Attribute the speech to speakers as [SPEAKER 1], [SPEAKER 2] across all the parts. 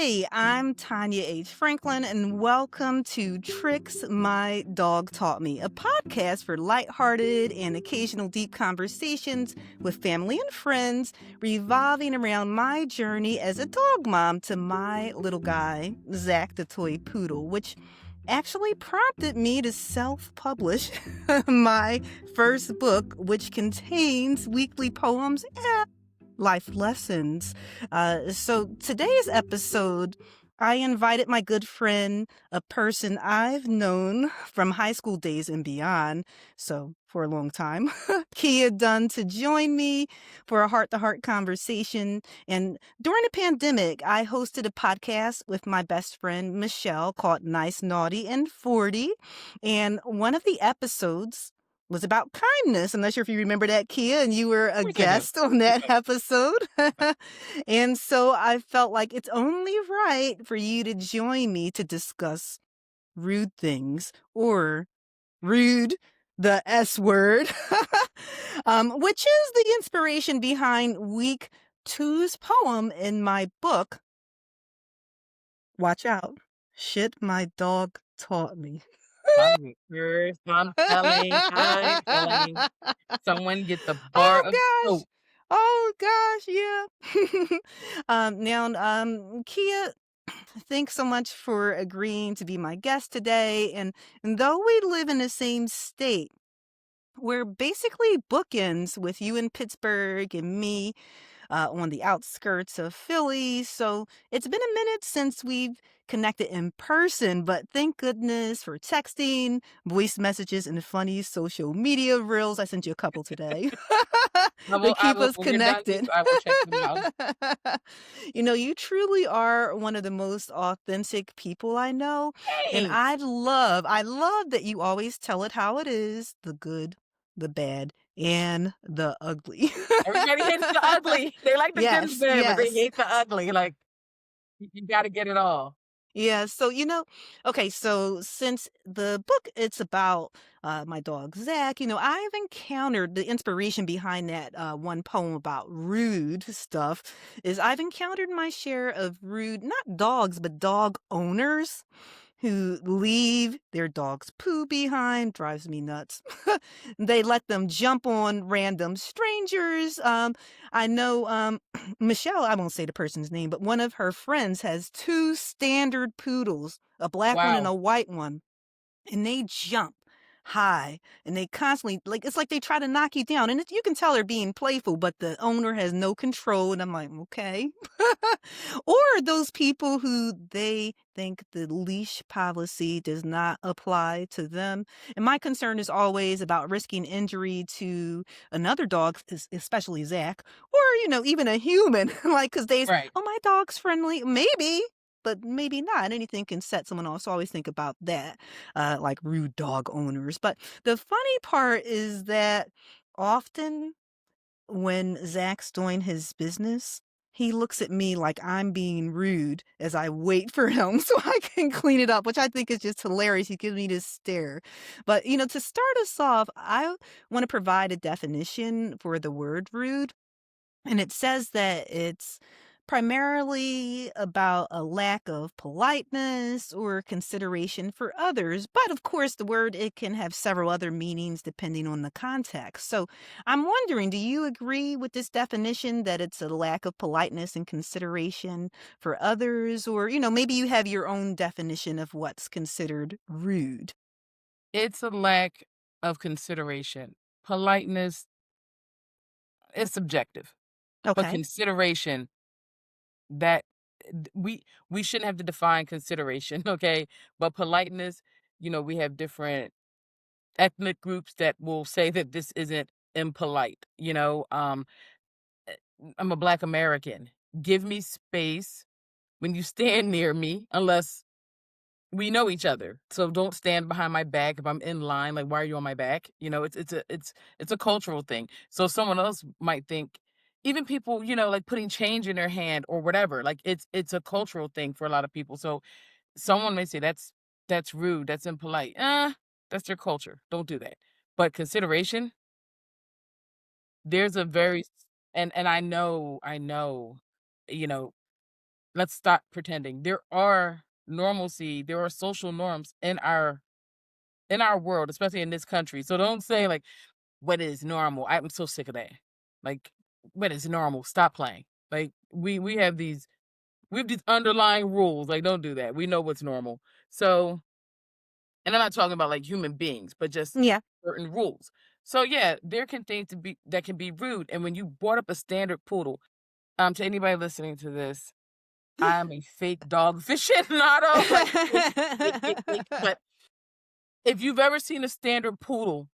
[SPEAKER 1] Hey, I'm Tanya H. Franklin, and welcome to Tricks My Dog Taught Me, a podcast for lighthearted and occasional deep conversations with family and friends, revolving around my journey as a dog mom to my little guy, Zach the Toy Poodle, which actually prompted me to self-publish my first book, which contains weekly poems and life lessons. So today's episode, I invited my good friend, a person I've known from high school days and beyond, so for a long time, Kia Dunn, to join me for a heart-to-heart conversation. And during the pandemic, I hosted a podcast with my best friend, Michelle, called Nice, Naughty, and 40. And one of the episodes was about kindness. I'm not sure if you remember that, Kia, and you were a
[SPEAKER 2] Course I do.
[SPEAKER 1] guest on that episode. And so I felt like it's only right for you to join me to discuss rude things, or rude, the S word, which is the inspiration behind week two's poem in my book. Watch out. Shit my dog taught me.
[SPEAKER 2] I'm first. I'm telling. Someone get the bar
[SPEAKER 1] Oh
[SPEAKER 2] of
[SPEAKER 1] gosh.
[SPEAKER 2] soap.
[SPEAKER 1] Oh gosh, yeah. Kia, thanks so much for agreeing to be my guest today. And though we live in the same state, we're basically bookends with you in Pittsburgh and me on the outskirts of Philly. So it's been a minute since we've connected in person, but thank goodness for texting, voice messages, and funny social media reels. I sent you a couple today
[SPEAKER 2] I
[SPEAKER 1] to
[SPEAKER 2] will. I
[SPEAKER 1] keep
[SPEAKER 2] will.
[SPEAKER 1] us
[SPEAKER 2] When we're done,
[SPEAKER 1] connected.
[SPEAKER 2] I will check them out.
[SPEAKER 1] You truly are one of the most authentic people I know. And
[SPEAKER 2] Thanks.
[SPEAKER 1] I love that you always tell it how it is, the good, the bad, and the ugly.
[SPEAKER 2] Everybody hates the ugly. They like the good and
[SPEAKER 1] Yes,
[SPEAKER 2] bad, but they
[SPEAKER 1] yes.
[SPEAKER 2] hate the ugly. Like you got to get it all.
[SPEAKER 1] Yeah, so okay, so since the book it's about my dog Zach, I've encountered the inspiration behind that one poem about rude stuff is I've encountered my share of rude, not dogs, but dog owners who leave their dog's poo behind. Drives me nuts. They let them jump on random strangers. I know Michelle, I won't say the person's name, but one of her friends has two standard poodles, a black one and
[SPEAKER 2] Wow.
[SPEAKER 1] a white one, and they jump high and they constantly, like, it's like they try to knock you down, and you can tell they're being playful, but the owner has no control. And I'm like, okay. Or those people who they think the leash policy does not apply to them. And my concern is always about risking injury to another dog, especially Zach, or even a human. Like, because
[SPEAKER 2] Right.
[SPEAKER 1] oh, my dog's friendly, maybe, but maybe not. Anything can set someone off. So I always think about that, like rude dog owners. But the funny part is that often when Zach's doing his business, he looks at me like I'm being rude as I wait for him so I can clean it up, which I think is just hilarious. He gives me this stare. But, to start us off, I want to provide a definition for the word rude. And it says that it's primarily about a lack of politeness or consideration for others. But of course, the word, it can have several other meanings depending on the context. So I'm wondering, do you agree with this definition that it's a lack of politeness and consideration for others? Or, maybe you have your own definition of what's considered rude.
[SPEAKER 2] It's a lack of consideration. Politeness is subjective, but
[SPEAKER 1] Okay.
[SPEAKER 2] consideration that we shouldn't have to define consideration, okay? But politeness, we have different ethnic groups that will say that this isn't impolite. eh, I'm a Black American. Give me space when you stand near me, unless we know each other. So don't stand behind my back if I'm in line. Like, why are you on my back? It's a cultural thing. So someone else might think, even people, like putting change in their hand or whatever. Like it's a cultural thing for a lot of people. So someone may say that's rude, that's impolite. That's their culture. Don't do that. But consideration, there's a very and I know, you know, let's stop pretending. There are normalcy, there are social norms in our world, especially in this country. So don't say like, "What is normal?" I'm so sick of that. Like, "What is normal?" Stop playing. Like, we have these underlying rules. Like, don't do that. We know what's normal. So, and I'm not talking about like human beings, but just
[SPEAKER 1] Yeah.
[SPEAKER 2] certain rules. So yeah, there can things to be that can be rude. And when you brought up a standard poodle, to anybody listening to this, I'm a fake dog aficionado, like fake, fake, fake, fake. But if you've ever seen a standard poodle,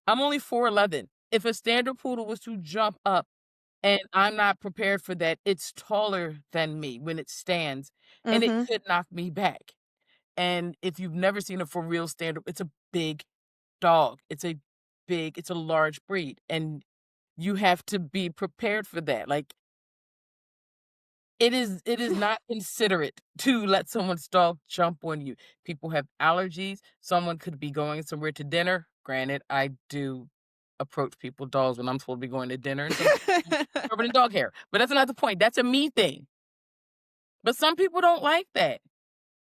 [SPEAKER 2] I'm only 4'11". If a standard poodle was to jump up and I'm not prepared for that, it's taller than me when it stands and it
[SPEAKER 1] Mhm.
[SPEAKER 2] could knock me back. And if you've never seen a for real standard, it's a big dog. It's a large breed. And you have to be prepared for that. Like it is not considerate to let someone's dog jump on you. People have allergies. Someone could be going somewhere to dinner. Granted, I do approach people dogs when I'm supposed to be going to dinner, and some people covered in dog hair. But that's not the point. That's a me thing. But some people don't like that.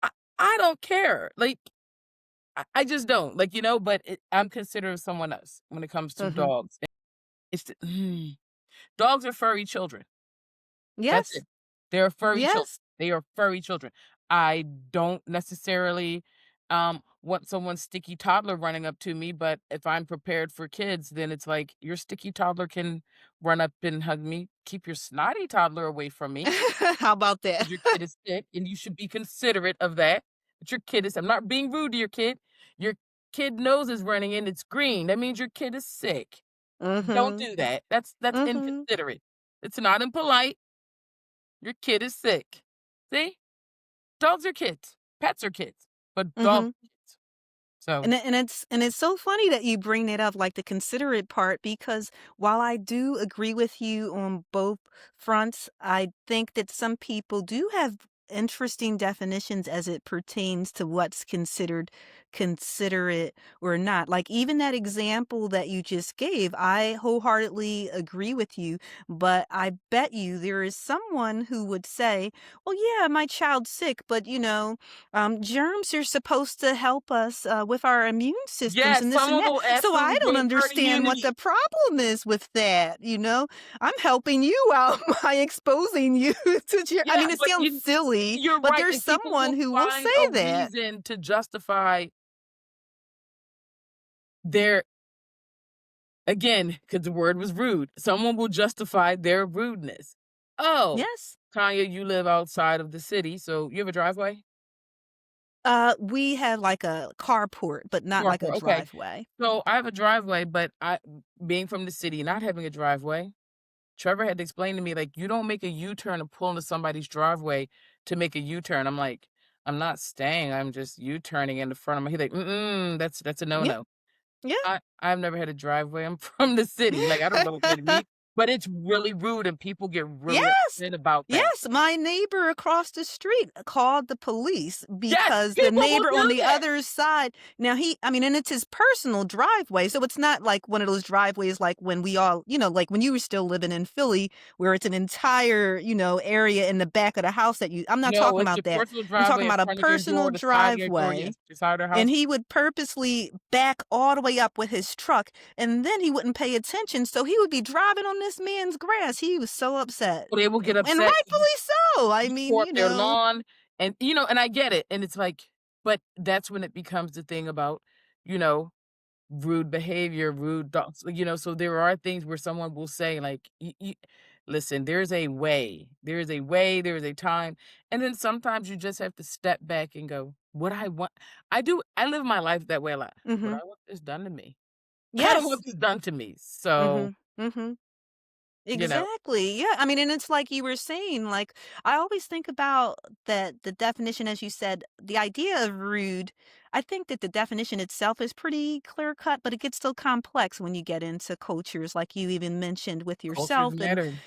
[SPEAKER 2] I, I don't care. Like I just don't. Like, but I'm considered someone else when it comes to
[SPEAKER 1] Mhm.
[SPEAKER 2] dogs. Dogs are furry children. That's
[SPEAKER 1] Yes.
[SPEAKER 2] it. They're furry children.
[SPEAKER 1] Yes.
[SPEAKER 2] They are furry children. I don't necessarily, want someone's sticky toddler running up to me, but if I'm prepared for kids, then it's like, your sticky toddler can run up and hug me. Keep your snotty toddler away from me,
[SPEAKER 1] How about that?
[SPEAKER 2] 'cause your kid is sick, and you should be considerate of that. But your kid is I'm not being rude to your kid. Your kid nose is running and it's green. That means your kid is sick. Don't
[SPEAKER 1] Mhm.
[SPEAKER 2] do that. That's
[SPEAKER 1] Mhm.
[SPEAKER 2] inconsiderate. It's not impolite. Your kid is sick. See? Dogs are kids. Pets are kids, but dogs
[SPEAKER 1] Mhm.
[SPEAKER 2] are kids. So
[SPEAKER 1] And it's so funny that you bring that up, like the considerate part, because while I do agree with you on both fronts, I think that some people do have interesting definitions as it pertains to what's considered considerate or not. Like even that example that you just gave, I wholeheartedly agree with you, but I bet you there is someone who would say, "Well, yeah, my child's sick, but germs are supposed to help us with our immune systems
[SPEAKER 2] yes,
[SPEAKER 1] and this and
[SPEAKER 2] someone
[SPEAKER 1] that.
[SPEAKER 2] will
[SPEAKER 1] So I
[SPEAKER 2] absolutely
[SPEAKER 1] don't
[SPEAKER 2] bring up herd
[SPEAKER 1] understand what
[SPEAKER 2] immunity.
[SPEAKER 1] the problem is with that. I'm helping you out by exposing you to I
[SPEAKER 2] Yeah,
[SPEAKER 1] mean, it
[SPEAKER 2] but
[SPEAKER 1] sounds silly,
[SPEAKER 2] you're
[SPEAKER 1] but
[SPEAKER 2] right,
[SPEAKER 1] there's
[SPEAKER 2] and people
[SPEAKER 1] someone
[SPEAKER 2] will
[SPEAKER 1] who will
[SPEAKER 2] find
[SPEAKER 1] say
[SPEAKER 2] a
[SPEAKER 1] that.
[SPEAKER 2] reason to justify their because the word was rude. Someone will justify their rudeness. "Oh,
[SPEAKER 1] Yes.
[SPEAKER 2] Tanya, you live outside of the city, so you have a driveway?"
[SPEAKER 1] We have like a carport, but not like a
[SPEAKER 2] Carport, okay.
[SPEAKER 1] driveway.
[SPEAKER 2] So, I have a driveway, but being from the city, not having a driveway, Trevor had to explain to me, like, "You don't make a U-turn and pull into somebody's driveway to make a U-turn." I'm like, "I'm not staying, I'm just U-turning in the front of my." He's like, "Mm-mm, that's a
[SPEAKER 1] Yeah.
[SPEAKER 2] no-no."
[SPEAKER 1] Yeah.
[SPEAKER 2] I've never had a driveway, I'm from the city, like, I don't know what it means, but it's really rude and people get really
[SPEAKER 1] Yes!
[SPEAKER 2] upset about that.
[SPEAKER 1] Yes, my neighbor across the street called the police
[SPEAKER 2] Yes,
[SPEAKER 1] because the
[SPEAKER 2] people will
[SPEAKER 1] neighbor on
[SPEAKER 2] do
[SPEAKER 1] the
[SPEAKER 2] that!
[SPEAKER 1] other side now and it's his personal driveway, so it's not like one of those driveways like when we all like when you were still living in Philly where it's an entire, area in the back of the house that I'm not
[SPEAKER 2] No,
[SPEAKER 1] talking
[SPEAKER 2] it's
[SPEAKER 1] about
[SPEAKER 2] your
[SPEAKER 1] that.
[SPEAKER 2] personal
[SPEAKER 1] I'm talking
[SPEAKER 2] driveway in
[SPEAKER 1] about a
[SPEAKER 2] front of your
[SPEAKER 1] personal
[SPEAKER 2] door, the side of your door,
[SPEAKER 1] driveway,
[SPEAKER 2] yes, the side of their
[SPEAKER 1] and
[SPEAKER 2] house.
[SPEAKER 1] he would purposely back all the way up with his truck, and then he wouldn't pay attention, so he would be driving on this man's grass. He was so upset.
[SPEAKER 2] They will get
[SPEAKER 1] And
[SPEAKER 2] upset.
[SPEAKER 1] rightfully so. I
[SPEAKER 2] You
[SPEAKER 1] mean,
[SPEAKER 2] tore up their lawn and, and I get it, and it's like but that's when it becomes the thing about, you know, rude behavior, rude dogs, so there are things where someone will say, like, "Y listen, there's a way. There is a way, there is a time," and then sometimes you just have to step back and go, "What I want." I live my life that way a lot. "Would
[SPEAKER 1] Mhm.
[SPEAKER 2] I want this done to me? I don't
[SPEAKER 1] Yes.
[SPEAKER 2] want this done to me." So,
[SPEAKER 1] Mhm. Mhm.
[SPEAKER 2] you know,
[SPEAKER 1] Exactly. Yeah. I mean, and it's like you were saying, like, I always think about that the definition, as you said, the idea of rude. I think that the definition itself is pretty clear cut, but it gets so complex when you get into cultures, like you even mentioned with
[SPEAKER 2] cultures
[SPEAKER 1] yourself. And,
[SPEAKER 2] matter.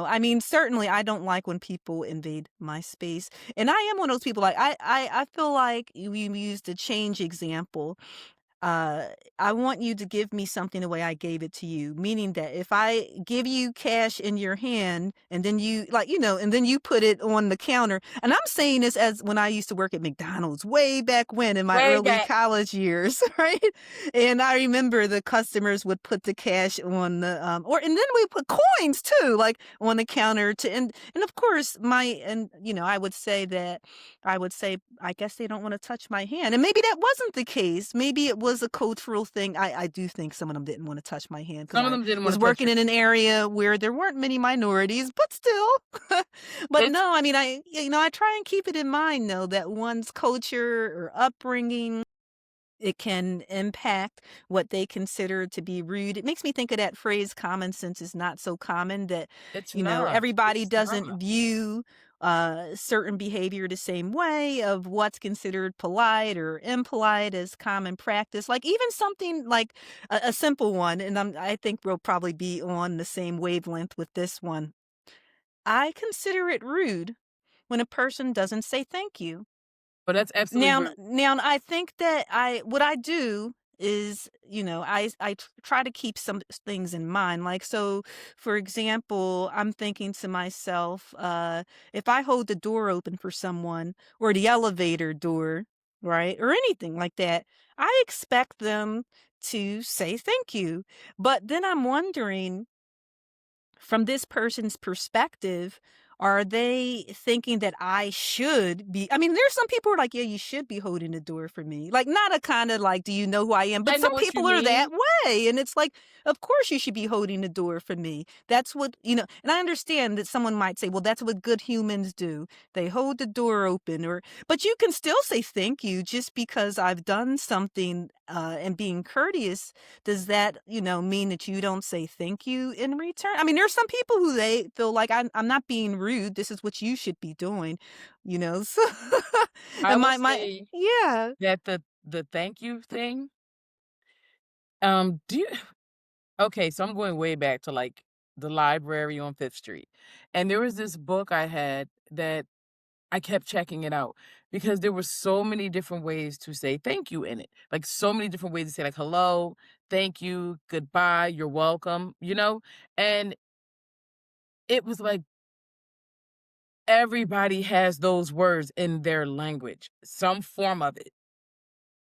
[SPEAKER 1] I mean, certainly I don't like when people invade my space. And I am one of those people, like, I feel like you used the change example. uh, I want you to give me something the way I gave it to you. Meaning that if I give you cash in your hand and then you like, and then you put it on the counter. And I'm saying this as when I used to work at McDonald's way back when in my
[SPEAKER 2] Way
[SPEAKER 1] early
[SPEAKER 2] back.
[SPEAKER 1] college years, right? And I remember the customers would put the cash on the and then we put coins too, like on the counter to and of course I would say, I guess they don't want to touch my hand. And maybe that wasn't the case. Maybe it was a cultural thing. I do think some of them didn't want to touch my hand because
[SPEAKER 2] Some of
[SPEAKER 1] I
[SPEAKER 2] them didn't
[SPEAKER 1] was
[SPEAKER 2] wanna touch
[SPEAKER 1] working
[SPEAKER 2] your
[SPEAKER 1] in an area where there weren't many minorities, but still. But
[SPEAKER 2] it's
[SPEAKER 1] no, I mean, I try and keep it in mind, though, that one's culture or upbringing it can impact what they consider to be rude. It makes me think of that phrase, common sense is not so common, that,
[SPEAKER 2] it's not.
[SPEAKER 1] everybody
[SPEAKER 2] It's
[SPEAKER 1] doesn't
[SPEAKER 2] not.
[SPEAKER 1] view certain behavior the same way of what's considered polite or impolite as common practice. Like even something like a simple one, and I think we'll probably be on the same wavelength with this one. I consider it rude when a person doesn't say thank you.
[SPEAKER 2] But that's absolutely
[SPEAKER 1] Now
[SPEAKER 2] rude.
[SPEAKER 1] now I think that what I do is, try to keep some things in mind. Like, so, for example, I'm thinking to myself, if I hold the door open for someone or the elevator door, right, or anything like that, I expect them to say thank you. But then I'm wondering, from this person's perspective, are they thinking that I should be I mean, there's some people who are like, "Yeah, you should be holding the door for me." Like, not a kinda like, "Do you know who I am?"
[SPEAKER 2] I
[SPEAKER 1] But
[SPEAKER 2] know
[SPEAKER 1] some
[SPEAKER 2] what you
[SPEAKER 1] people are that
[SPEAKER 2] mean.
[SPEAKER 1] way, and it's like, "Of course you should be holding the door for me." That's what and I understand that someone might say, "Well, that's what good humans do. They hold the door open," but you can still say thank you just because I've done something, and being courteous. Does that, mean that you don't say thank you in return? I mean, there's some people who they feel like I'm not being rude. This is what you should be doing, So,
[SPEAKER 2] I
[SPEAKER 1] and
[SPEAKER 2] will
[SPEAKER 1] my
[SPEAKER 2] say
[SPEAKER 1] yeah.
[SPEAKER 2] that the thank you thing, do you okay, so I'm going way back to, like, the library on 5th Street, and there was this book I had that I kept checking it out because there were so many different ways to say thank you in it, like, so many different ways to say, like, "Hello," "Thank you," "Goodbye," "You're welcome," and it was like everybody has those words in their language, some form of it.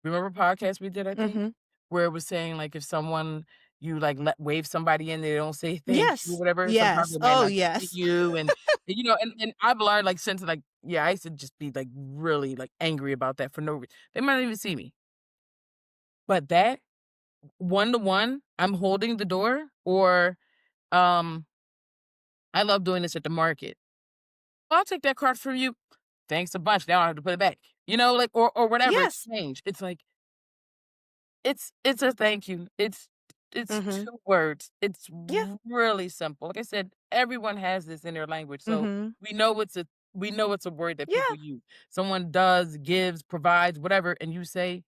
[SPEAKER 2] Remember a podcast we did, I think?
[SPEAKER 1] Mhm.
[SPEAKER 2] Where it was saying, like, if someone you, like, let wave somebody in, they don't say thank you or
[SPEAKER 1] Yes.
[SPEAKER 2] whatever, sometimes
[SPEAKER 1] Yes.
[SPEAKER 2] they might
[SPEAKER 1] Oh,
[SPEAKER 2] not see
[SPEAKER 1] yes.
[SPEAKER 2] you, and I've learned, like, since, like yeah, I used to just be, like, really, like, angry about that for no reason. They might not even see me. But that one to one, I'm holding the door or, um, I love doing this at the market. "I'll take that card from you. Thanks a bunch, now I have to put it back." Like, or whatever,
[SPEAKER 1] Yes.
[SPEAKER 2] exchange. It's like it's a thank you. It's
[SPEAKER 1] Mhm.
[SPEAKER 2] 2 words. It's
[SPEAKER 1] Yeah.
[SPEAKER 2] really simple. Like I said, everyone has this in their language, so
[SPEAKER 1] Mhm.
[SPEAKER 2] we know it's a word that people
[SPEAKER 1] Yeah.
[SPEAKER 2] use. Someone does, gives, provides, whatever, and you say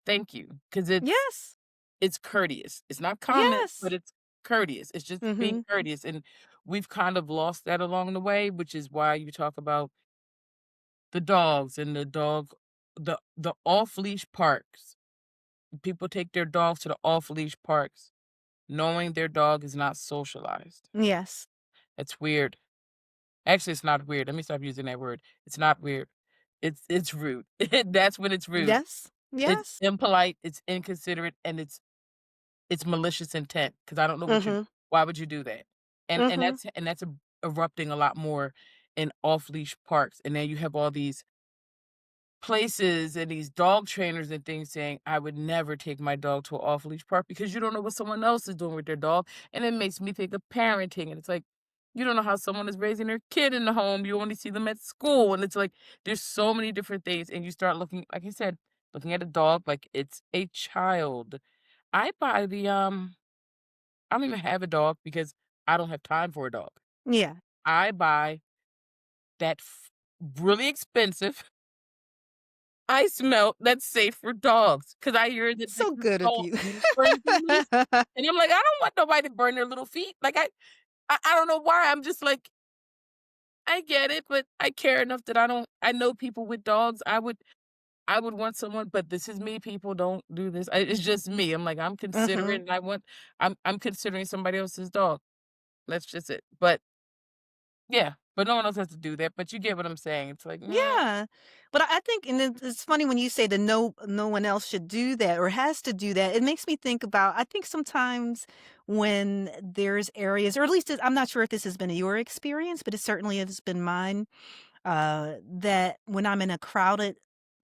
[SPEAKER 2] thank you because
[SPEAKER 1] Yes.
[SPEAKER 2] it's courteous. It's not common, but
[SPEAKER 1] Yes.
[SPEAKER 2] it's courteous. It's just being
[SPEAKER 1] Mhm.
[SPEAKER 2] courteous, and we've kind of lost that along the way, which is why you talk about the dogs and the off-leash parks. People take their dogs to the off-leash parks knowing their dog is not socialized.
[SPEAKER 1] Yes.
[SPEAKER 2] It's weird. Actually, it's not weird. Let me stop using that word. It's not weird. It's rude. That's when it's rude.
[SPEAKER 1] Yes.
[SPEAKER 2] It's
[SPEAKER 1] Yes.
[SPEAKER 2] impolite, it's inconsiderate, and it's malicious intent. Because I don't know
[SPEAKER 1] Mhm.
[SPEAKER 2] why would you do that? And
[SPEAKER 1] Mhm.
[SPEAKER 2] that's erupting a lot more in off-leash parks, and then you have all these places and these dog trainers and things saying, "I would never take my dog to an off-leash park because you don't know what someone else is doing with their dog." And it makes me think of parenting, and it's like, you don't know how someone is raising their kid in the home, you only see them at school, and it's like, there's so many different things, and you start looking like I said, looking at a dog like it's a child. I buy I don't even have a dog because I don't have time for a dog.
[SPEAKER 1] Yeah.
[SPEAKER 2] I buy that really expensive ice melt that's safe for dogs, cause I hear that they
[SPEAKER 1] So
[SPEAKER 2] can
[SPEAKER 1] good of you.
[SPEAKER 2] burn feelings, and I'm like, "I don't want nobody to burn their little feet." Like, I don't know why, I'm just like, I get it, but I care enough that I know people with dogs, I would I would want someone, but this is me, people don't do this. It's just me. I'm like, I'm
[SPEAKER 1] Mhm.
[SPEAKER 2] considering I'm considering somebody else's dog. That's just it. But yeah, but no one else has to do that. But you get what I'm saying. It's like,
[SPEAKER 1] Yeah. But I think and it's funny when you say that no one else should do that or has to do that. It makes me think about I think sometimes when there's areas or at least I'm not sure if this has been your experience, but it certainly has been mine that when I'm in a crowded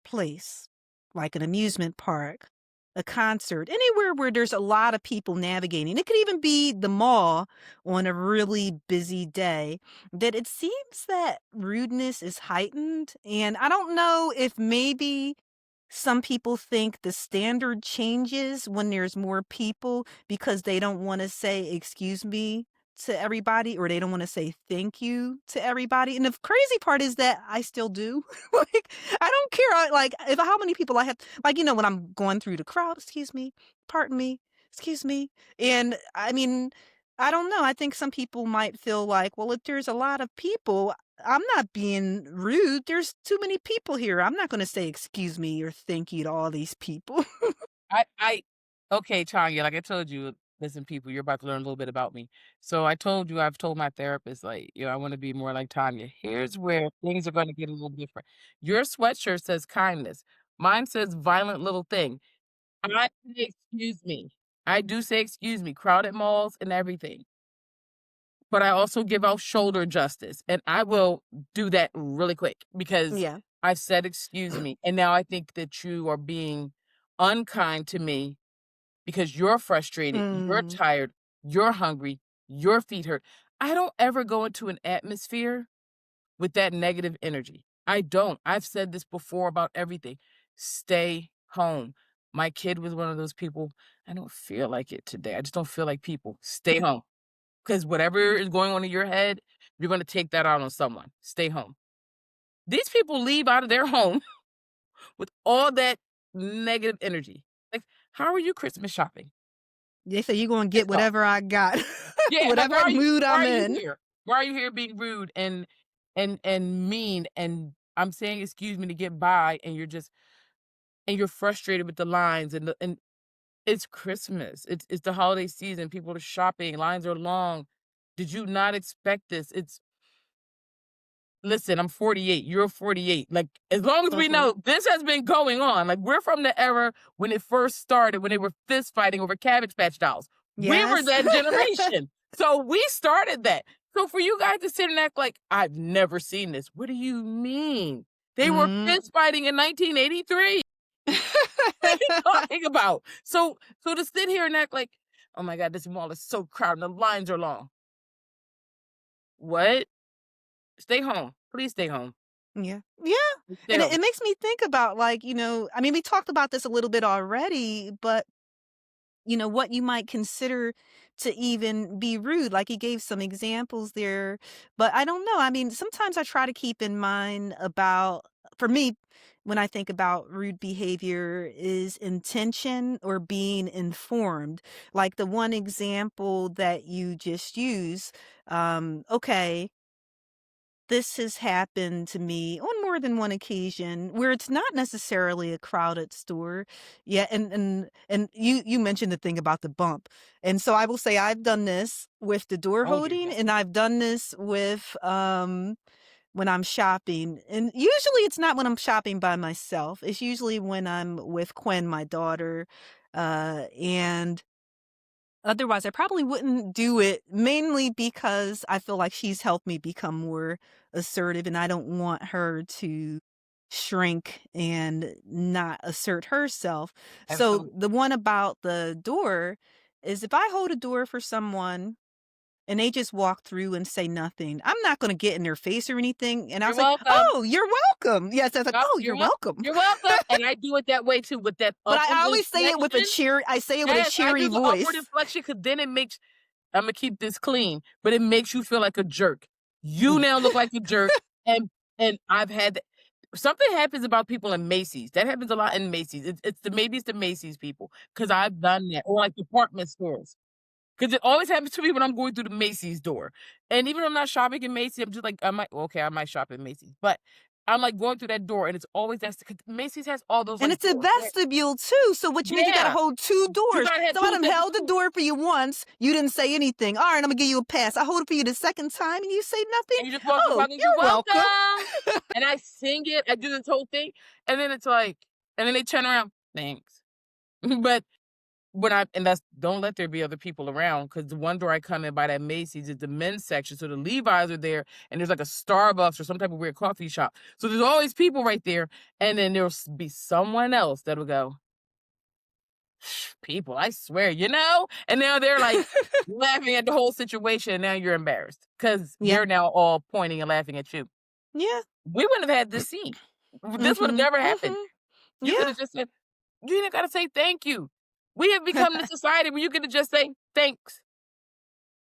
[SPEAKER 1] place, like an amusement park, a concert, anywhere where there's a lot of people navigating, it could even be the mall on a really busy day, that it seems that rudeness is heightened. And I don't know if maybe some people think the standard changes when there's more people because they don't want to say, excuse me, to everybody, or they don't wanna say thank you to everybody, and the crazy part is that I still do. Like, I don't care, like, if how many people I have like, when I'm going through the crowd, "Excuse me, pardon me, excuse me," and, I mean, I don't know, I think some people might feel like, "Well, if there's a lot of people, I'm not being rude, there's too many people here, I'm not gonna say excuse me or thank you to all these people."
[SPEAKER 2] I okay, Tanya, like I told you, listen, people, you're about to learn a little bit about me. So I told you, I've told my therapist, like, I want to be more like Tanya. Here's where things are going to get a little different. Your sweatshirt says kindness. Mine says violent little thing. I say excuse me. I do say excuse me, crowded malls and everything. But I also give out shoulder justice. And I will do that really quick because
[SPEAKER 1] Yeah.
[SPEAKER 2] I said excuse me. And now I think that you are being unkind to me because you're frustrated, you're
[SPEAKER 1] Mm.
[SPEAKER 2] tired, you're hungry, your feet hurt. I don't ever go into an atmosphere with that negative energy. I don't. I've said this before about everything. Stay home. My kid was one of those people. I don't feel like it today. I just don't feel like people. Stay home. Because whatever is going on in your head, you're going to take that out on someone. Stay home. These people leave out of their home with all that negative energy. Like, how are you Christmas shopping?
[SPEAKER 1] They say, "You gonna get
[SPEAKER 2] Pissed off.
[SPEAKER 1] whatever I got."
[SPEAKER 2] Yeah, like
[SPEAKER 1] Whatever mood
[SPEAKER 2] why
[SPEAKER 1] I'm
[SPEAKER 2] are you
[SPEAKER 1] in.
[SPEAKER 2] here? Why are you here being rude and mean and I'm saying excuse me to get by and you're frustrated with the lines and it's Christmas. It's the holiday season. People are shopping, lines are long. Did you not expect this? It's listen, I'm 48, you're 48. Like as long as we
[SPEAKER 1] Mhm.
[SPEAKER 2] know this has been going on, like we're from the era when it first started, when they were fist fighting over Cabbage Patch dolls. We were
[SPEAKER 1] Yes.
[SPEAKER 2] that generation. So we started that. So for you guys to sit and act like I've never seen this, what do you mean? They were
[SPEAKER 1] Mm.
[SPEAKER 2] fist fighting in 1983. What are you talking about? So to sit here and act like, oh my God, this mall is so crowded, the lines are long. What? Stay home. Please stay home.
[SPEAKER 1] Yeah. Yeah,
[SPEAKER 2] Stay
[SPEAKER 1] and it
[SPEAKER 2] home.
[SPEAKER 1] it makes me think about, like, I mean, we talked about this a little bit already, but, what you might consider to even be rude, like, he gave some examples there, but I don't know, I mean, sometimes I try to keep in mind about for me, when I think about rude behavior is intention or being informed. Like, the one example that you just used, okay, this has happened to me on more than one occasion where it's not necessarily a crowded store. Yeah, and you mentioned the thing about the bump. And so I will say I've done this with the door
[SPEAKER 2] Oh dear,
[SPEAKER 1] holding
[SPEAKER 2] yes.
[SPEAKER 1] and I've done this with when I'm shopping. And usually it's not when I'm shopping by myself. It's usually when I'm with Quinn, my daughter. And otherwise, I probably wouldn't do it, mainly because I feel like she's helped me become more assertive, and I don't want her to shrink and not assert herself. So,
[SPEAKER 2] Absolutely.
[SPEAKER 1] the one about the door is if I hold a door for someone and they just walk through and say nothing, I'm not gonna get in their face or anything, and I'll
[SPEAKER 2] You're
[SPEAKER 1] say,
[SPEAKER 2] welcome.
[SPEAKER 1] "Oh, you're welcome." Yes, I was like,
[SPEAKER 2] Yup,
[SPEAKER 1] "Oh, you're welcome."
[SPEAKER 2] you're welcome, and I do it that way too with that
[SPEAKER 1] But I
[SPEAKER 2] upward
[SPEAKER 1] always say it with a
[SPEAKER 2] inflection.
[SPEAKER 1] cheer I say it with a
[SPEAKER 2] Yes, I
[SPEAKER 1] cheery
[SPEAKER 2] do the upward
[SPEAKER 1] voice.
[SPEAKER 2] inflection because then it makes Imma keep this clean, but it makes you feel like a jerk. You now look like a jerk, and I've had that something happens about people in Macy's. That happens a lot in Macy's. It's the maybe it's the Macy's people because 'cause I've done that, or like department stores. 'Cause it always happens to me when I'm going through the Macy's door, and even if I'm not shopping in Macy's, I'm just like, I might well, okay, I might shop at Macy's, but I'm, like, going through that door, and it's always that's 'cause Macy's has all those,
[SPEAKER 1] And
[SPEAKER 2] like,
[SPEAKER 1] it's a
[SPEAKER 2] doors, right?
[SPEAKER 1] vestibule too, so what you mean you gotta
[SPEAKER 2] Yeah.
[SPEAKER 1] hold 2
[SPEAKER 2] You
[SPEAKER 1] doors.
[SPEAKER 2] gotta have
[SPEAKER 1] So I
[SPEAKER 2] 2
[SPEAKER 1] done
[SPEAKER 2] sets of
[SPEAKER 1] held the
[SPEAKER 2] shoes,
[SPEAKER 1] door for you once, you didn't say anything. "Alright, Imma give you a pass." I hold it for you the second time and you say nothing?
[SPEAKER 2] and you just walk up,
[SPEAKER 1] "Oh,
[SPEAKER 2] I "You're
[SPEAKER 1] you're welcome."
[SPEAKER 2] welcome," and I sing it, I do this whole thing, and then it's like and then they turn around, "Thanks." But when I and that's don't let there be other people around because the one door I come in by that Macy's is the men's section, so the Levi's are there, and there's like a Starbucks or some type of weird coffee shop. So there's always people right there, and then be someone else that'll go, "People, I swear, you know?" And now they're like laughing at the whole situation, and now you're embarrassed because 'cause
[SPEAKER 1] Yeah.
[SPEAKER 2] they're now all pointing and laughing at you.
[SPEAKER 1] Yeah.
[SPEAKER 2] We wouldn't have had this scene. This would have
[SPEAKER 1] Mhm.
[SPEAKER 2] never happened.
[SPEAKER 1] Mhm.
[SPEAKER 2] You could
[SPEAKER 1] Yeah.
[SPEAKER 2] have just said, "You ain't gotta say thank you." We have become the society where you could have just say, "Thanks."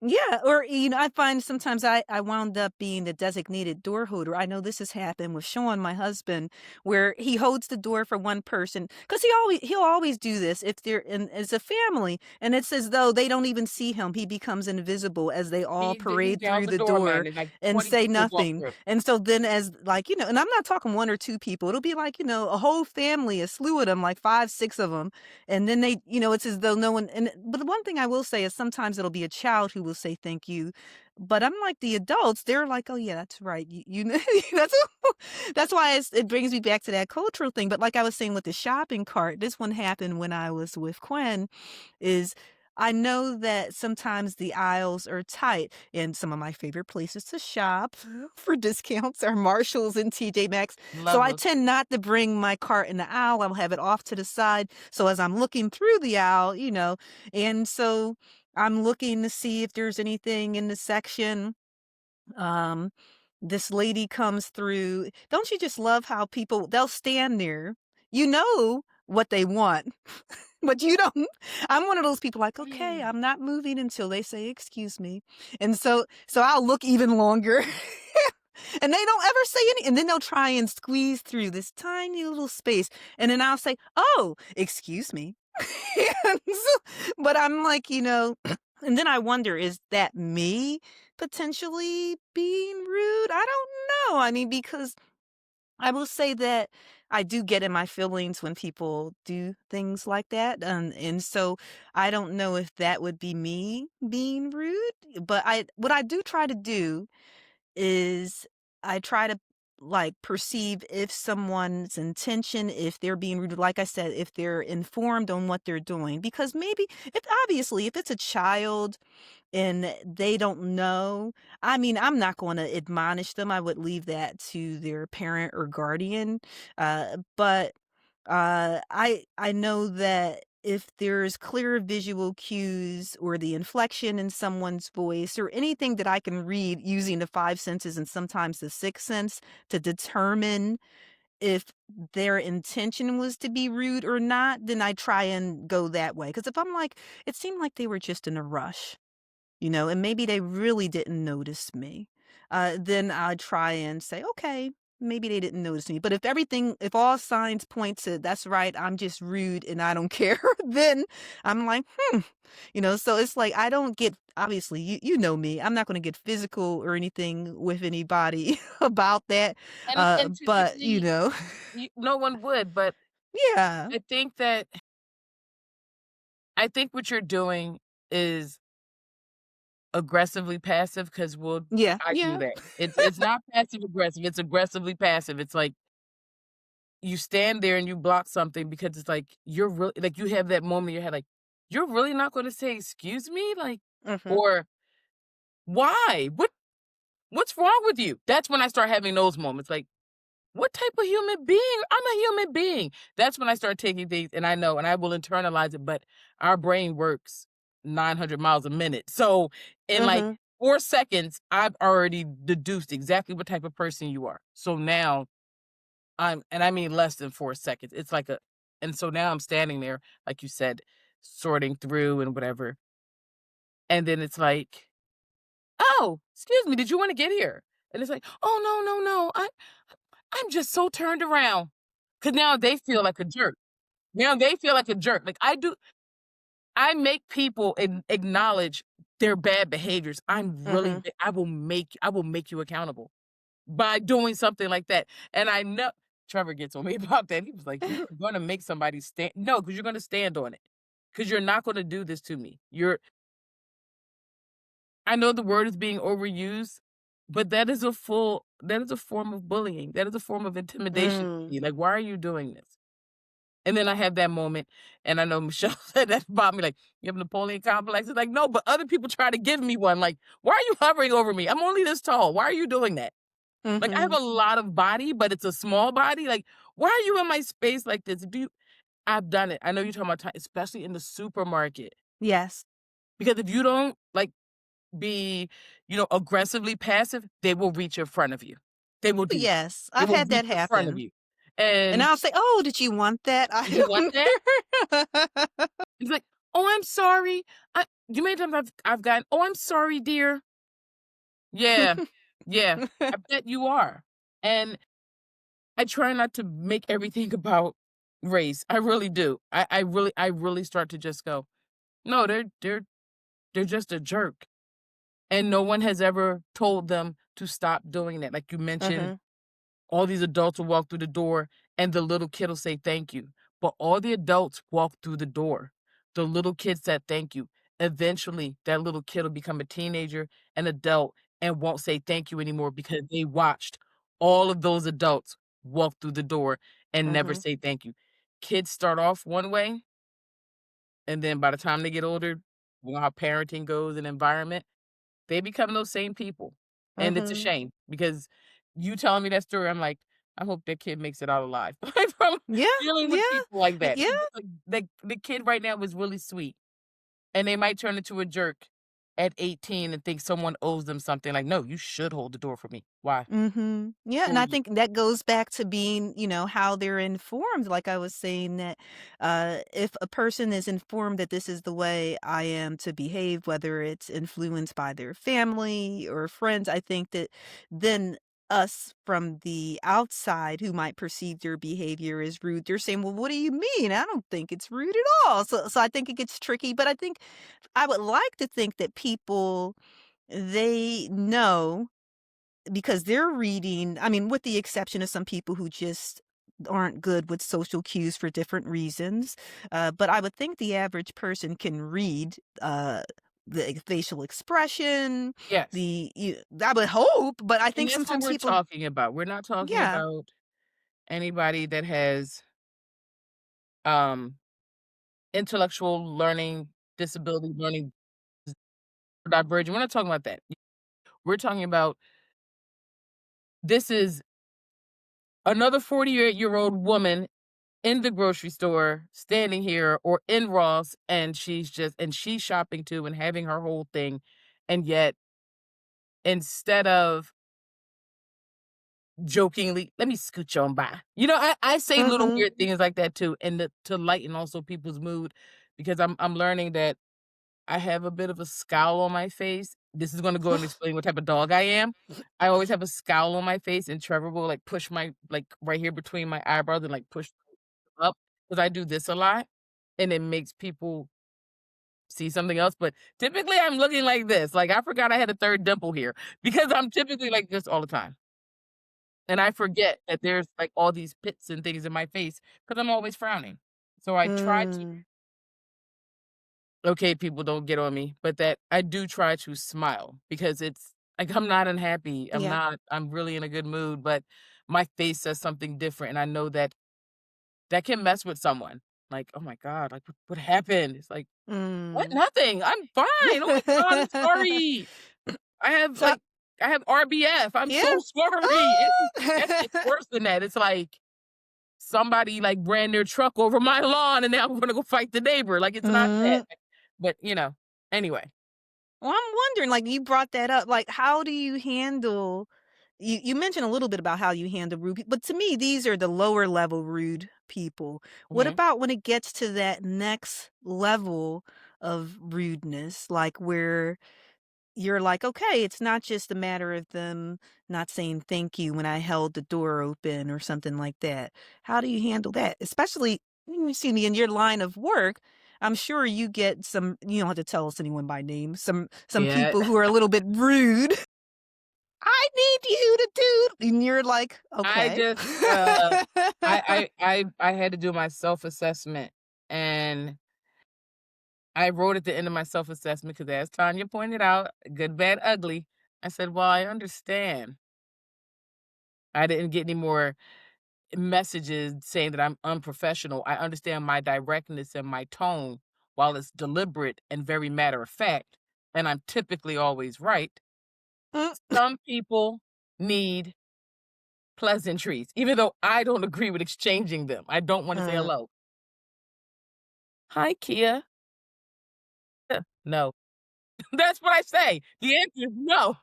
[SPEAKER 1] Yeah, or, I find sometimes I wound up being the designated door holder. I know this has happened with Sean, my husband, where he holds the door for one person because he'll always do this if they're in as a family, and it's as though they don't even see him. He becomes invisible as they all
[SPEAKER 2] He's
[SPEAKER 1] parade
[SPEAKER 2] now
[SPEAKER 1] through
[SPEAKER 2] the
[SPEAKER 1] the
[SPEAKER 2] doorman,
[SPEAKER 1] door
[SPEAKER 2] and, like,
[SPEAKER 1] and
[SPEAKER 2] 20
[SPEAKER 1] say
[SPEAKER 2] people walk
[SPEAKER 1] nothing.
[SPEAKER 2] through.
[SPEAKER 1] And so then as like, and I'm not talking 1 or 2 people. It'll be like, a whole family, a slew of them, like 5, 6 of them. And then it's as though no one but the one thing I will say is sometimes it'll be a child who will say thank you, but unlike the adults, they're like, "Oh, yeah, that's right." You know, that's that's why it brings me back to that cultural thing, but like I was saying with the shopping cart, this one happened when I was with Quinn, is I know that sometimes the aisles are tight, and some of my favorite places to shop for discounts are Marshalls and TJ Maxx, so
[SPEAKER 2] Love
[SPEAKER 1] I
[SPEAKER 2] those.
[SPEAKER 1] tend not to bring my cart in the aisle, I'll have it off to the side, so as I'm looking through the aisle, and so I'm looking to see if there's anything in the section. Um, this lady comes through. Don't you just love how they'll stand there. You know what they want, but you don't. I'm one of those people like, okay, I'm not moving until they say, excuse me. And so I'll look even longer. And they don't ever say any, and then they'll try and squeeze through this tiny little space. And then I'll say, oh, excuse me. And but I'm like, and then I wonder, is that me potentially being rude? I don't know. I mean, because I will say that I do get in my feelings when people do things like that. And so I don't know if that would be me being rude, but what I do try to do is I try to like perceive if someone's intention, if they're being rude, like I said, if they're informed on what they're doing. Because maybe if it's a child and they don't know, I mean, I'm not going to admonish them. I would leave that to their parent or guardian. But I know that if there's clear visual cues or the inflection in someone's voice or anything that I can read using the 5 senses and sometimes the 6th sense to determine if their intention was to be rude or not, then I try and go that way. Because if I'm like, it seemed like they were just in a rush, and maybe they really didn't notice me. Then I try and say, okay, maybe they didn't notice me. But if all signs point to that's right, I'm just rude and I don't care, then I'm like, so it's like I don't get, obviously, you know me, I'm not going to get physical or anything with anybody about that.
[SPEAKER 2] And to
[SPEAKER 1] But,
[SPEAKER 2] see no one would, but
[SPEAKER 1] yeah,
[SPEAKER 2] I think that I think what you're doing is aggressively passive because
[SPEAKER 1] yeah,
[SPEAKER 2] I do
[SPEAKER 1] yeah.
[SPEAKER 2] that. It's not passive aggressive, it's aggressively passive. It's like you stand there and you block something because it's like you're really like you have that moment in your head like, "You're really not gonna say excuse me?" Like,
[SPEAKER 1] Hmm.
[SPEAKER 2] or "Why? What's wrong with you?" That's when I start having those moments, like, "What type of human being? I'm a human being." That's when I start taking things and I know and I will internalize it, but our brain works 900 miles a minute. So, in, like,
[SPEAKER 1] Hmm.
[SPEAKER 2] 4 seconds, I've already deduced exactly what type of person you are. So now and I mean less than 4 seconds. It's like a and so now I'm standing there, like you said, sorting through and whatever, and then it's like, "Oh, excuse me, did you wanna get here?" And it's like, "Oh, no, no, no, I'm just so turned around, cause now they feel like a jerk. Now they feel like a jerk. Like, I make people acknowledge their bad behaviors. I'm really
[SPEAKER 1] Hmm.
[SPEAKER 2] b I will make you accountable. by doing something like that. And I know Trevor gets on me about that. He was like, "You're gonna make somebody stand." No, because 'cause you're gonna stand on it. Because 'Cause you're not gonna do this to me. You're I know the word is being overused, but that is a form of bullying. That is a form of intimidation to
[SPEAKER 1] Mm.
[SPEAKER 2] me. Like, why are you doing this? And then I have that moment, and I know Michelle said that about me, like, "You have Napoleon complex?" It's like, "No, but other people try to give me one." Like, "Why are you hovering over me? I'm only this tall. Why are you doing that?" Like, I have
[SPEAKER 1] Mhm.
[SPEAKER 2] a lot of body, but it's a small body. Like, why are you in my space like this? If you I've done it. I know you're talking about especially in the supermarket,
[SPEAKER 1] Yes.
[SPEAKER 2] because if you don't, like, be, aggressively passive, they will reach in front of you. They will
[SPEAKER 1] Oh,
[SPEAKER 2] do that.
[SPEAKER 1] yes.
[SPEAKER 2] They
[SPEAKER 1] I've
[SPEAKER 2] will
[SPEAKER 1] had
[SPEAKER 2] reach
[SPEAKER 1] that
[SPEAKER 2] in front of
[SPEAKER 1] happen.
[SPEAKER 2] you.
[SPEAKER 1] And
[SPEAKER 2] And,
[SPEAKER 1] I'll say, "Oh, did you want that
[SPEAKER 2] "Did you want
[SPEAKER 1] item?"
[SPEAKER 2] that?" It's like, "Oh, I'm sorry. You many times I've gotten, 'Oh, I'm sorry, dear.'" Yeah. Yeah. I bet you are. And I try not to make everything about race. I really do. I really start to just go, "No, they're just a jerk." And no one has ever told them to stop doing that. Like you mentioned,
[SPEAKER 1] Mhm.
[SPEAKER 2] all these adults will walk through the door and the little kid will say thank you. But all the adults walk through the door. The little kid said thank you. Eventually, that little kid will become a teenager, an adult, and won't say thank you anymore because they watched all of those adults walk through the door and never
[SPEAKER 1] Mhm.
[SPEAKER 2] say thank you. Kids start off one way, and then by the time they get older, you know how parenting goes and environment, they become those same people, and it's a
[SPEAKER 1] Mhm.
[SPEAKER 2] shame because you telling me that story, I'm like, "I hope that kid makes it out alive." Like, from
[SPEAKER 1] Yeah,
[SPEAKER 2] dealing with
[SPEAKER 1] yeah,
[SPEAKER 2] people like that.
[SPEAKER 1] yeah.
[SPEAKER 2] Like, the kid right now was really sweet, and they might turn into a jerk at 18 and think someone owes them something, like, "No, you should hold the door for me. Why?
[SPEAKER 1] Mhm. Yeah,
[SPEAKER 2] Who
[SPEAKER 1] and
[SPEAKER 2] are
[SPEAKER 1] I
[SPEAKER 2] you?"
[SPEAKER 1] think that goes back to being, how they're informed. Like I was saying that if a person is informed that this is the way I am to behave, whether it's influenced by their family or friends, I think that then us from the outside who might perceive their behavior as rude, they're saying, "Well, what do you mean? I don't think it's rude at all." So I think it gets tricky, but I think I would like to think that people they know because they're reading I mean, with the exception of some people who just aren't good with social cues for different reasons, but I would think the average person can read, the facial expression,
[SPEAKER 2] Yes,
[SPEAKER 1] I would hope, but I
[SPEAKER 2] and
[SPEAKER 1] think
[SPEAKER 2] that's what
[SPEAKER 1] sometimes
[SPEAKER 2] we're
[SPEAKER 1] people
[SPEAKER 2] talking about. We're not talking
[SPEAKER 1] yeah.
[SPEAKER 2] about anybody that has, um, intellectual learning disability, learning divergent. We're not talking about that. We're talking about this is another 48-year-old woman in the grocery store standing here or in Ross, and she's shopping too and having her whole thing, and yet instead of jokingly, "Let me scooch on by." I say little
[SPEAKER 1] Mhm.
[SPEAKER 2] weird things like that too, and to lighten also people's mood because I'm learning that I have a bit of a scowl on my face. This is gonna go and explain what type of dog I am. I always have a scowl on my face, and Trevor will, like, push my like, right here between my eyebrows and, like, push up because I do this a lot, and it makes people see something else, but typically, I'm looking like this. Like, I forgot I had a 3rd dimple here because I'm typically like this all the time, and I forget that there's, like, all these pits and things in my face because 'cause I'm always frowning. So I try to
[SPEAKER 1] Mm.
[SPEAKER 2] okay, people don't get on me, but that I do try to smile because it's like I'm not unhappy.
[SPEAKER 1] Yeah.
[SPEAKER 2] I'm really in a good mood, but my face says something different. And I know that that can mess with someone. Like, oh my God, like what happened? It's like, what?
[SPEAKER 1] Mm.
[SPEAKER 2] Nothing. I'm fine. Oh my God, I'm sorry. I have
[SPEAKER 1] So
[SPEAKER 2] like I have RBF. I'm
[SPEAKER 1] yeah.
[SPEAKER 2] so sorry. It's
[SPEAKER 1] Oh!
[SPEAKER 2] worse than that. It's like somebody like ran their truck over my lawn and now I'm gonna go fight the neighbor. Like it's not that.
[SPEAKER 1] Mm.
[SPEAKER 2] But anyway.
[SPEAKER 1] Well, I'm wondering, like, you brought that up, like, how do you handle you mentioned a little bit about how you handle rude people, but to me, these are the lower level rude people. What
[SPEAKER 2] Mhm.
[SPEAKER 1] about when it gets to that next level of rudeness, like, where you're like, "Okay, it's not just a matter of them not saying thank you when I held the door open," or something like that. How do you handle that? Especially, you see me in your line of work, I'm sure you get some you don't have to tell us anyone by name, some
[SPEAKER 2] Yeah.
[SPEAKER 1] people who are a little bit rude. I need you to do, and you're like,
[SPEAKER 2] I
[SPEAKER 1] okay.
[SPEAKER 2] just, I had to do my self-assessment, and I wrote at the end of my self-assessment because, as Tanya pointed out, good, bad, ugly. I said, "Well, I understand." I didn't get any more messages saying that I'm unprofessional. I understand my directness and my tone, while it's deliberate and very matter of fact, and I'm typically always right.
[SPEAKER 1] Mm,
[SPEAKER 2] Some people need pleasantries, even though I don't agree with exchanging them. I don't wanna say
[SPEAKER 1] mm.
[SPEAKER 2] hello. "Hi, Kia." No. That's what I say. The answer is no,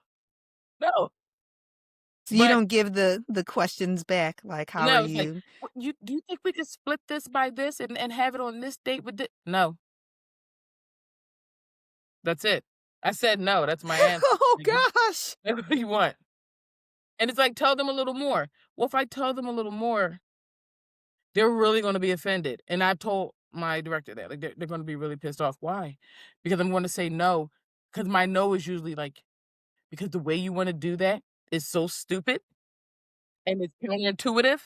[SPEAKER 2] no.
[SPEAKER 1] So you
[SPEAKER 2] But
[SPEAKER 1] don't give the questions back, like, "How are
[SPEAKER 2] no, it's like,
[SPEAKER 1] you?"
[SPEAKER 2] "What, you do you think we could split this by this and have it on this date with thi" No, that's it. I said no, that's my answer.
[SPEAKER 1] Oh
[SPEAKER 2] Like,
[SPEAKER 1] gosh.
[SPEAKER 2] what do you want? And it's like, "Tell them a little more." Well, if I tell them a little more, they're really gonna be offended, and I told my director that, like, they're gonna be really pissed off. Why? Because I'm gonna say no, because my no is usually like, "Because the way you wanna do that is so stupid and it's counterintuitive.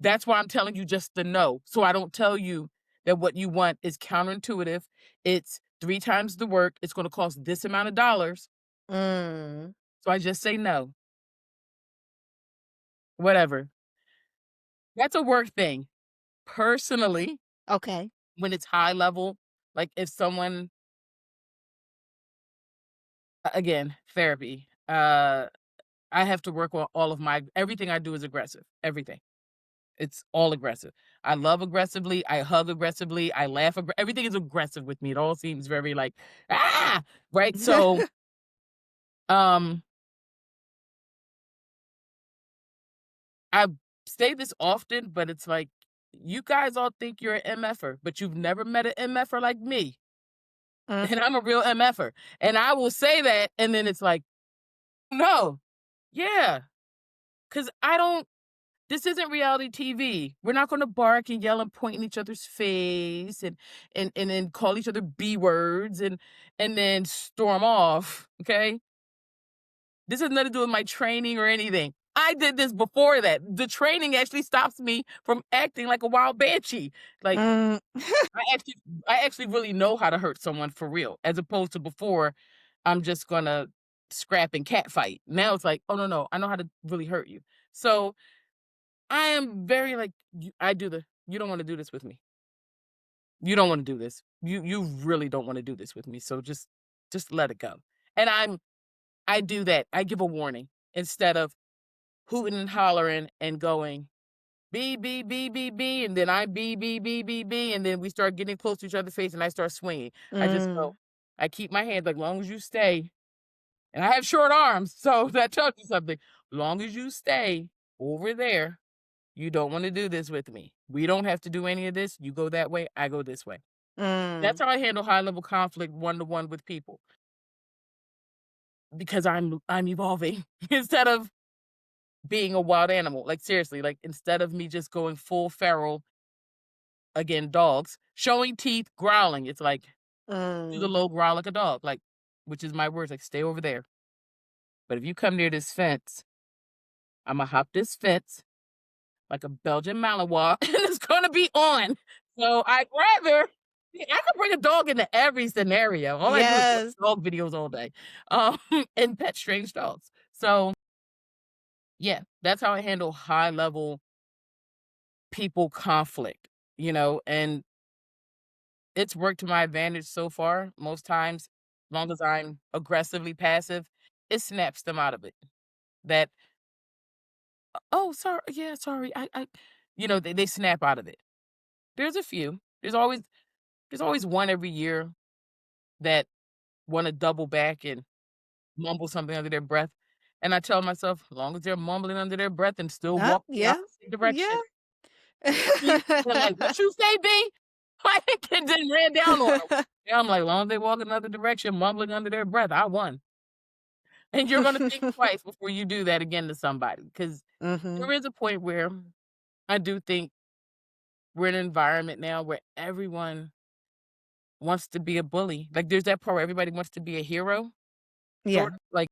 [SPEAKER 2] That's why I'm telling you just the no, so I don't tell you that what you want is counterintuitive, it's 3 times the work, it's gonna cost this amount of dollars,
[SPEAKER 1] Mm,
[SPEAKER 2] so I just say no, whatever. That's a work thing. Personally,
[SPEAKER 1] okay.
[SPEAKER 2] when it's high level, like if someone again, therapy, I have to work on all of my everything I do is aggressive, everything. It's all aggressive. I love aggressively, I hug aggressively, I laugh everything is aggressive with me. It all seems very like, "Ah!" Right? So, um, I say this often, but it's like, you guys all think you're an MFer, but you've never met an MFer like me,
[SPEAKER 1] Mm,
[SPEAKER 2] and I'm a real MFer. And I will say that, and then it's like, "No. Yeah, because I don't this isn't reality TV. We're not gonna bark and yell and point in each other's face and then call each other B words and then storm off, okay? This has nothing to do with my training or anything. I did this before that. The training actually stops me from acting like a wild banshee. Like,
[SPEAKER 1] mm,
[SPEAKER 2] I actually I actually really know how to hurt someone for real, as opposed to before, I'm just gonna scrap and catfight. Now it's like, "Oh, no, no, I know how to really hurt you." So I am very like, I do the, "You don't wanna do this with me. You don't wanna do this. You really don't wanna do this with me, so just let it go." And I do that. I give a warning instead of hooting and hollering and going, "B, B, B, B, B," and then I B, B, B, B, B, and then we start getting close to each other's face and I start swinging. I just go
[SPEAKER 1] mm,
[SPEAKER 2] I keep my hands like, "Long as you stay," and I have short arms, so that tells you something. "Long as you stay over there, you don't wanna do this with me. We don't have to do any of this. You go that way, I go this way." That's
[SPEAKER 1] mm,
[SPEAKER 2] how I handle high level conflict one to one with people because I'm evolving instead of being a wild animal. Like seriously, like instead of me just going full feral, again, dogs, showing teeth, growling, it's like do the
[SPEAKER 1] mm.
[SPEAKER 2] low growl like a dog, like which is my words, like stay over there. But if you come near this fence, Imma hop this fence like a Belgian Malinois, and it's gonna be on. So I'd rather I could bring a dog into every scenario. All I do is watch
[SPEAKER 1] Yes.
[SPEAKER 2] dog videos all day, um, and pet strange dogs. So, yeah, that's how I handle high level people conflict, and it's worked to my advantage so far. Most times, long as I'm aggressively passive, it snaps them out of it. That, "Oh, sorry, yeah, sorry, they snap out of it. There's a few. There's always one every year that wanna double back and mumble something under their breath, and I tell myself, "As long as they're mumbling under their breath and still walking the
[SPEAKER 1] Yeah,
[SPEAKER 2] opposite
[SPEAKER 1] yeah.
[SPEAKER 2] direction, they're like, 'What you say, B?'" Like, and then ran down on 'em. Yeah, I'm like, "As long as they walk another direction, mumbling under their breath, I won." And you're gonna think twice before you do that again to somebody, because
[SPEAKER 1] Mhm.
[SPEAKER 2] there is a point where I do think we're in an environment now where everyone wants to be a bully. Like, there's that part where everybody wants to be a hero,
[SPEAKER 1] Yeah.
[SPEAKER 2] sort of, like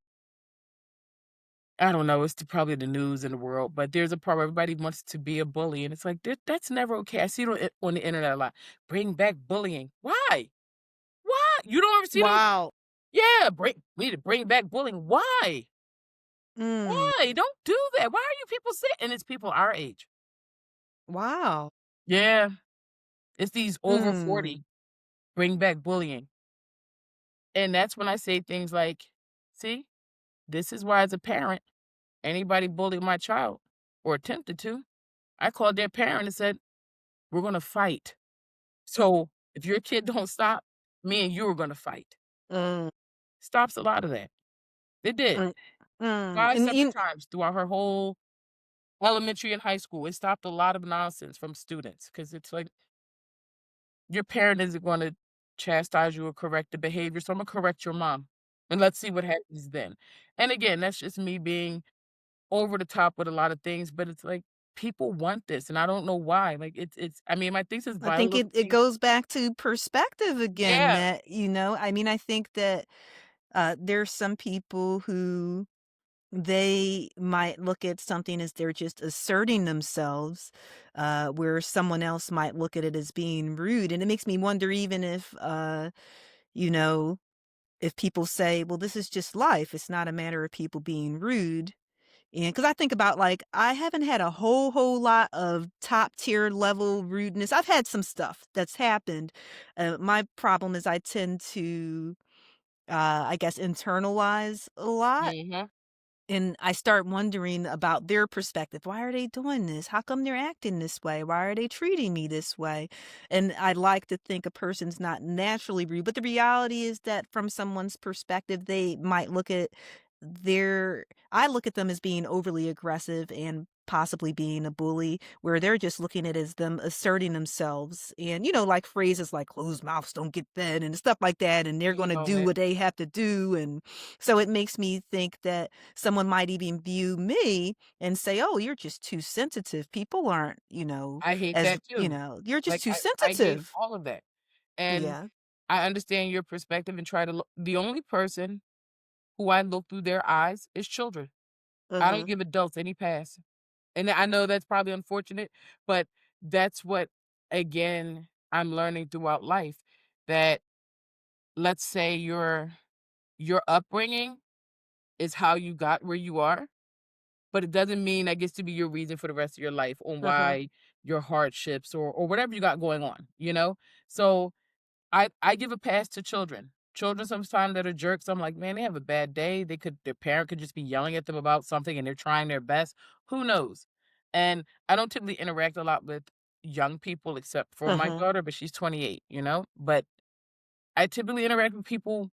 [SPEAKER 2] I don't know, it's probably the news in the world, but there's a part where everybody wants to be a bully, and it's like, that's never okay. I see it on the internet a lot. "Bring back bullying." Why? Why? You don't ever see those.
[SPEAKER 1] Wow.
[SPEAKER 2] Yeah, we need to bring back bullying. Why?
[SPEAKER 1] Mm.
[SPEAKER 2] Why? Don't do that. Why are you people saying, and it's people our age.
[SPEAKER 1] Wow.
[SPEAKER 2] Yeah, it's these over
[SPEAKER 1] Mm.
[SPEAKER 2] 40, bring back bullying. And that's when I say things like, "See, this is why as a parent, anybody bullied my child or attempted to, I called their parent and said, 'We're gonna fight.' So, if your kid don't stop, me and you are gonna fight."
[SPEAKER 1] Mm.
[SPEAKER 2] Stops a lot of that. It did.
[SPEAKER 1] Mm. Mm.
[SPEAKER 2] 5
[SPEAKER 1] And
[SPEAKER 2] separate
[SPEAKER 1] you
[SPEAKER 2] times throughout her whole elementary and high school. It stopped a lot of nonsense from students because it's like, your parent isn't gonna chastise you or correct the behavior, so Imma correct your mom, and let's see what happens then. And again, that's just me being over the top with a lot of things, but it's like, people want this, and I don't know why. Like, it's I mean, my thesis
[SPEAKER 1] I think it
[SPEAKER 2] biology.
[SPEAKER 1] goes back to perspective again
[SPEAKER 2] Yeah.
[SPEAKER 1] that, I mean, I think that, there's some people who they might look at something as they're just asserting themselves, where someone else might look at it as being rude, and it makes me wonder even if, you know, if people say, "Well, this is just life, it's not a matter of people being rude." And because I think about, like, I haven't had a whole lot of top tier level rudeness. I've had some stuff that's happened. My problem is I tend to, I guess, internalize a lot.
[SPEAKER 2] Mhm.
[SPEAKER 1] And I start wondering about their perspective. Why are they doing this? How come they're acting this way? Why are they treating me this way? And I like to think a person's not naturally rude, but the reality is that from someone's perspective, they might look at their I look at them as being overly aggressive and possibly being a bully, where they're just looking at it as them asserting themselves. And, like phrases like closed mouths don't get fed and stuff like that. And they're
[SPEAKER 2] You
[SPEAKER 1] going to
[SPEAKER 2] know
[SPEAKER 1] do
[SPEAKER 2] it.
[SPEAKER 1] what they have to do. And so it makes me think that someone might even view me and say, "Oh, you're just too sensitive. People aren't,
[SPEAKER 2] I hate
[SPEAKER 1] as,
[SPEAKER 2] that too.
[SPEAKER 1] you're just
[SPEAKER 2] Like,
[SPEAKER 1] too
[SPEAKER 2] I hate
[SPEAKER 1] sensitive."
[SPEAKER 2] all of that. And
[SPEAKER 1] Yeah.
[SPEAKER 2] I understand your perspective and try to look the only person who I look through their eyes is children. I don't
[SPEAKER 1] Mhm.
[SPEAKER 2] give adults any pass. And I know that's probably unfortunate, but that's what, again, I'm learning throughout life, that let's say your upbringing is how you got where you are, but it doesn't mean that gets to be your reason for the rest of your life on
[SPEAKER 1] Mhm.
[SPEAKER 2] why your hardships or whatever you got going on, you know? So I give a pass to children. Children sometimes that are jerks, I'm like, "Man, they have a bad day. Their parent could just be yelling at them about something and they're trying their best. Who knows?" And I don't typically interact a lot with young people except for my
[SPEAKER 1] Mhm.
[SPEAKER 2] daughter, but she's 28, you know? But I typically interact with people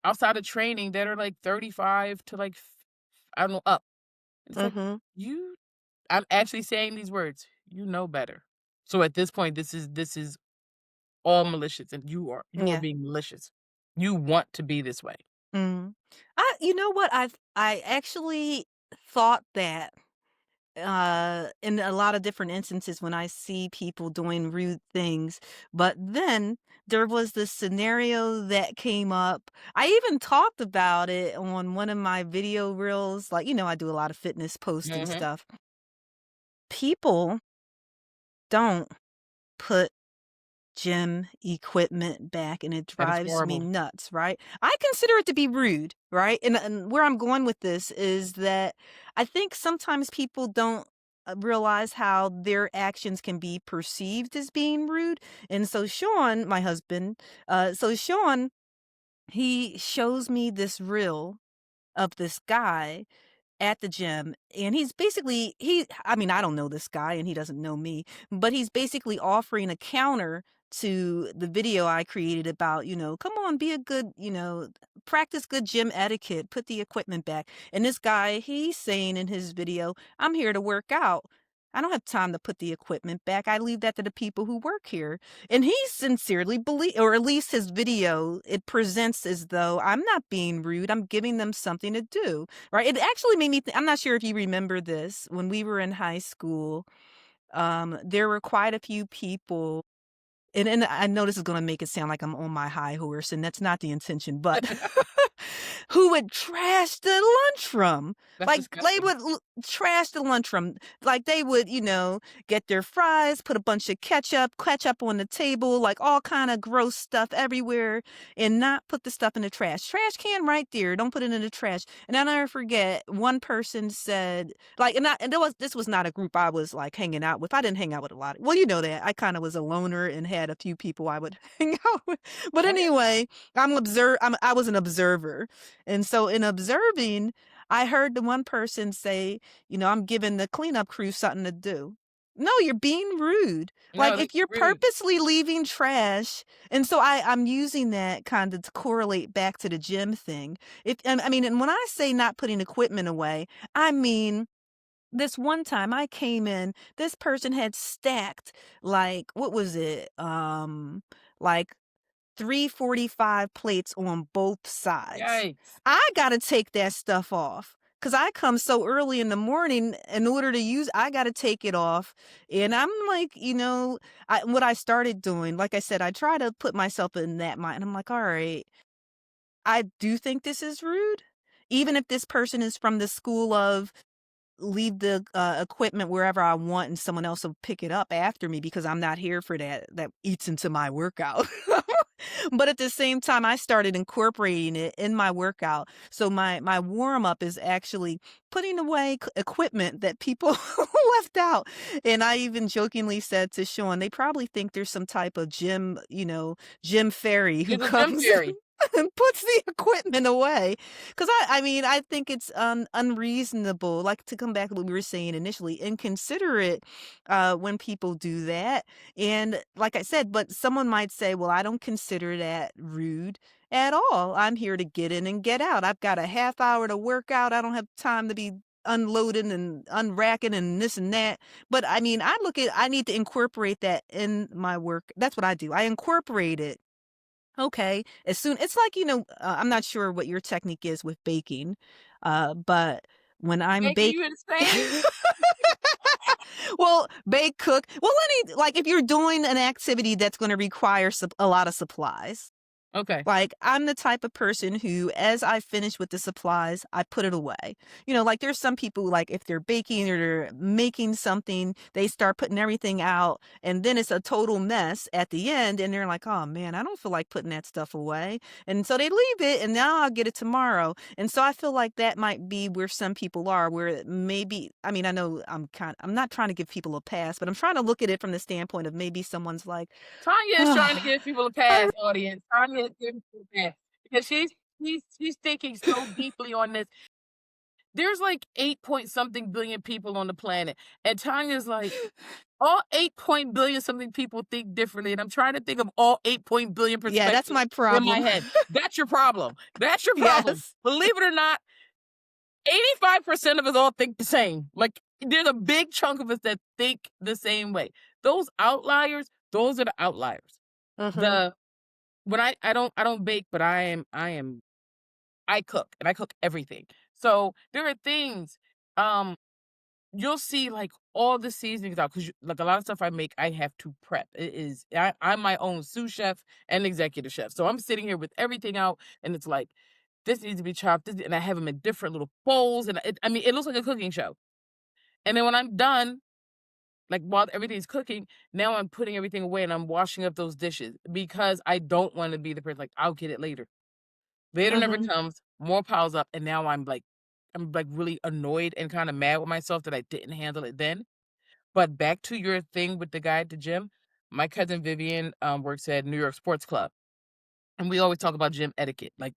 [SPEAKER 2] outside of training that are like 35 to like I don't know, up. It's like,
[SPEAKER 1] Mhm.
[SPEAKER 2] you I'm actually saying these words, "You know better." So at this point, this is all malicious, and you are
[SPEAKER 1] Yeah.
[SPEAKER 2] being malicious. You want to be this way.
[SPEAKER 1] Mhm. You know what? I actually thought that in a lot of different instances when I see people doing rude things. But then there was this scenario that came up. I even talked about it on one of my video reels. Like, I do a lot of fitness posts and
[SPEAKER 2] Mhm.
[SPEAKER 1] stuff. People don't put gym equipment back and it
[SPEAKER 2] That is
[SPEAKER 1] drives me
[SPEAKER 2] horrible.
[SPEAKER 1] nuts, right? I consider it to be rude, right? And where I'm going with this is that I think sometimes people don't realize how their actions can be perceived as being rude. And so Sean, my husband, Sean, he shows me this reel of this guy at the gym, and he's basically he I mean, I don't know this guy and he doesn't know me, but he's basically offering a counter to the video I created about, "Come on, be a good, practice good gym etiquette, put the equipment back." And this guy, he's saying in his video, "I'm here to work out. I don't have time to put the equipment back. I leave that to the people who work here." And he sincerely believe, or at least his video, it presents as though I'm not being rude, I'm giving them something to do. Right? It actually made me I'm not sure if you remember this. When we were in high school, there were quite a few people, and I know this is gonna make it sound like I'm on my high horse, and that's not the intention, but who would trash the lunchroom.
[SPEAKER 2] That's
[SPEAKER 1] Like, they
[SPEAKER 2] disgusting.
[SPEAKER 1] would trash the lunchroom. Like, they would, get their fries, put a bunch of ketchup on the table, like all kind of gross stuff everywhere, and not put the stuff in the trash. Trash can right there. Don't put it in the trash. And I'll never forget, one person said, like, this was not a group I was like hanging out with. I didn't hang out with a lot. Well, you know that. I kind of was a loner and had a few people I would hang out with. But
[SPEAKER 2] Oh, yeah.
[SPEAKER 1] anyway, I was an observer. And so in observing, I heard the one person say, I'm giving the cleanup crew something to do. No, you're being rude.
[SPEAKER 2] No,
[SPEAKER 1] Like,
[SPEAKER 2] that's
[SPEAKER 1] if you're
[SPEAKER 2] rude.
[SPEAKER 1] purposely leaving trash, and so I'm using that kind of to correlate back to the gym thing. And when I say not putting equipment away, I mean this one time I came in, this person had stacked, like, what was it? Like 345 plates on both sides.
[SPEAKER 2] Yikes.
[SPEAKER 1] I gotta take that stuff off because I come so early in the morning in order to use. I gotta take it off, and I'm like, what I started doing, like I said, I try to put myself in that mind. I'm like, all right, I do think this is rude, even if this person is from the school of leave the equipment wherever I want and someone else will pick it up after me because I'm not here for that. That eats into my workout. But at the same time, I started incorporating it in my workout. So my warm up is actually putting away equipment that people left out. And I even jokingly said to Sean, they probably think there's some type of gym fairy who
[SPEAKER 2] You're the gym
[SPEAKER 1] comes
[SPEAKER 2] fairy.
[SPEAKER 1] and puts the equipment away. Because I think it's unreasonable, like, to come back to what we were saying initially, inconsiderate when people do that. And like I said, but someone might say, well, I don't consider that rude at all. I'm here to get in and get out. I've got a half hour to work out. I don't have time to be unloading and unracking and this and that. But I mean, I need to incorporate that in my work. That's what I do. I incorporate it. Okay. It's like, I'm not sure what your technique is with baking, but when I'm
[SPEAKER 2] Making
[SPEAKER 1] bake
[SPEAKER 2] you insane?
[SPEAKER 1] well, bake, cook. Well, like, if you're doing an activity that's going to require a lot of supplies.
[SPEAKER 2] Okay.
[SPEAKER 1] Like, I'm the type of person who, as I finish with the supplies, I put it away. Like, there's some people, like, if they're baking or they're making something, they start putting everything out, and then it's a total mess at the end, and they're like, oh man, I don't feel like putting that stuff away. And so they leave it, and now I'll get it tomorrow. And so I feel like that might be where some people are, where maybe, I mean, I know I'm not trying to give people a pass, but I'm trying to look at it from the standpoint of maybe someone's like,
[SPEAKER 2] Tanya is trying to
[SPEAKER 1] oh,
[SPEAKER 2] give people a
[SPEAKER 1] I
[SPEAKER 2] pass, audience. Tanya is giving people a pass because she's thinking so deeply on this. There's like 8 point something billion people on the planet, and Tanya's like, all 8 point billion something people think differently, and I'm trying to think of all 8 point billion
[SPEAKER 1] yeah, that's
[SPEAKER 2] perspectives
[SPEAKER 1] my
[SPEAKER 2] in my
[SPEAKER 1] problem.
[SPEAKER 2] head. That's your problem. That's your problem.
[SPEAKER 1] Yes.
[SPEAKER 2] Believe it or not, 85% of us all think the same. Like, there's a big chunk of us that think the same way. Those outliers, those are the outliers.
[SPEAKER 1] Uh-huh.
[SPEAKER 2] The when I don't bake, but I cook, and I cook everything. So there are things, um, you'll see, like, all the seasonings out because, like, a lot of stuff I make, I have to prep. I'm my own sous chef and executive chef, so I'm sitting here with everything out, and it's like, this needs to be chopped, and I have them in different little bowls, and I mean, it looks like a cooking show. And then when I'm done, like, while everything's cooking, now I'm putting everything away and I'm washing up those dishes because I don't want to be the person like, I'll get it later. Later never
[SPEAKER 1] Mhm.
[SPEAKER 2] comes, more piles up, and now I'm like really annoyed and kind of mad with myself that I didn't handle it then. But back to your thing with the guy at the gym, my cousin Vivian works at New York Sports Club, and we always talk about gym etiquette. Like,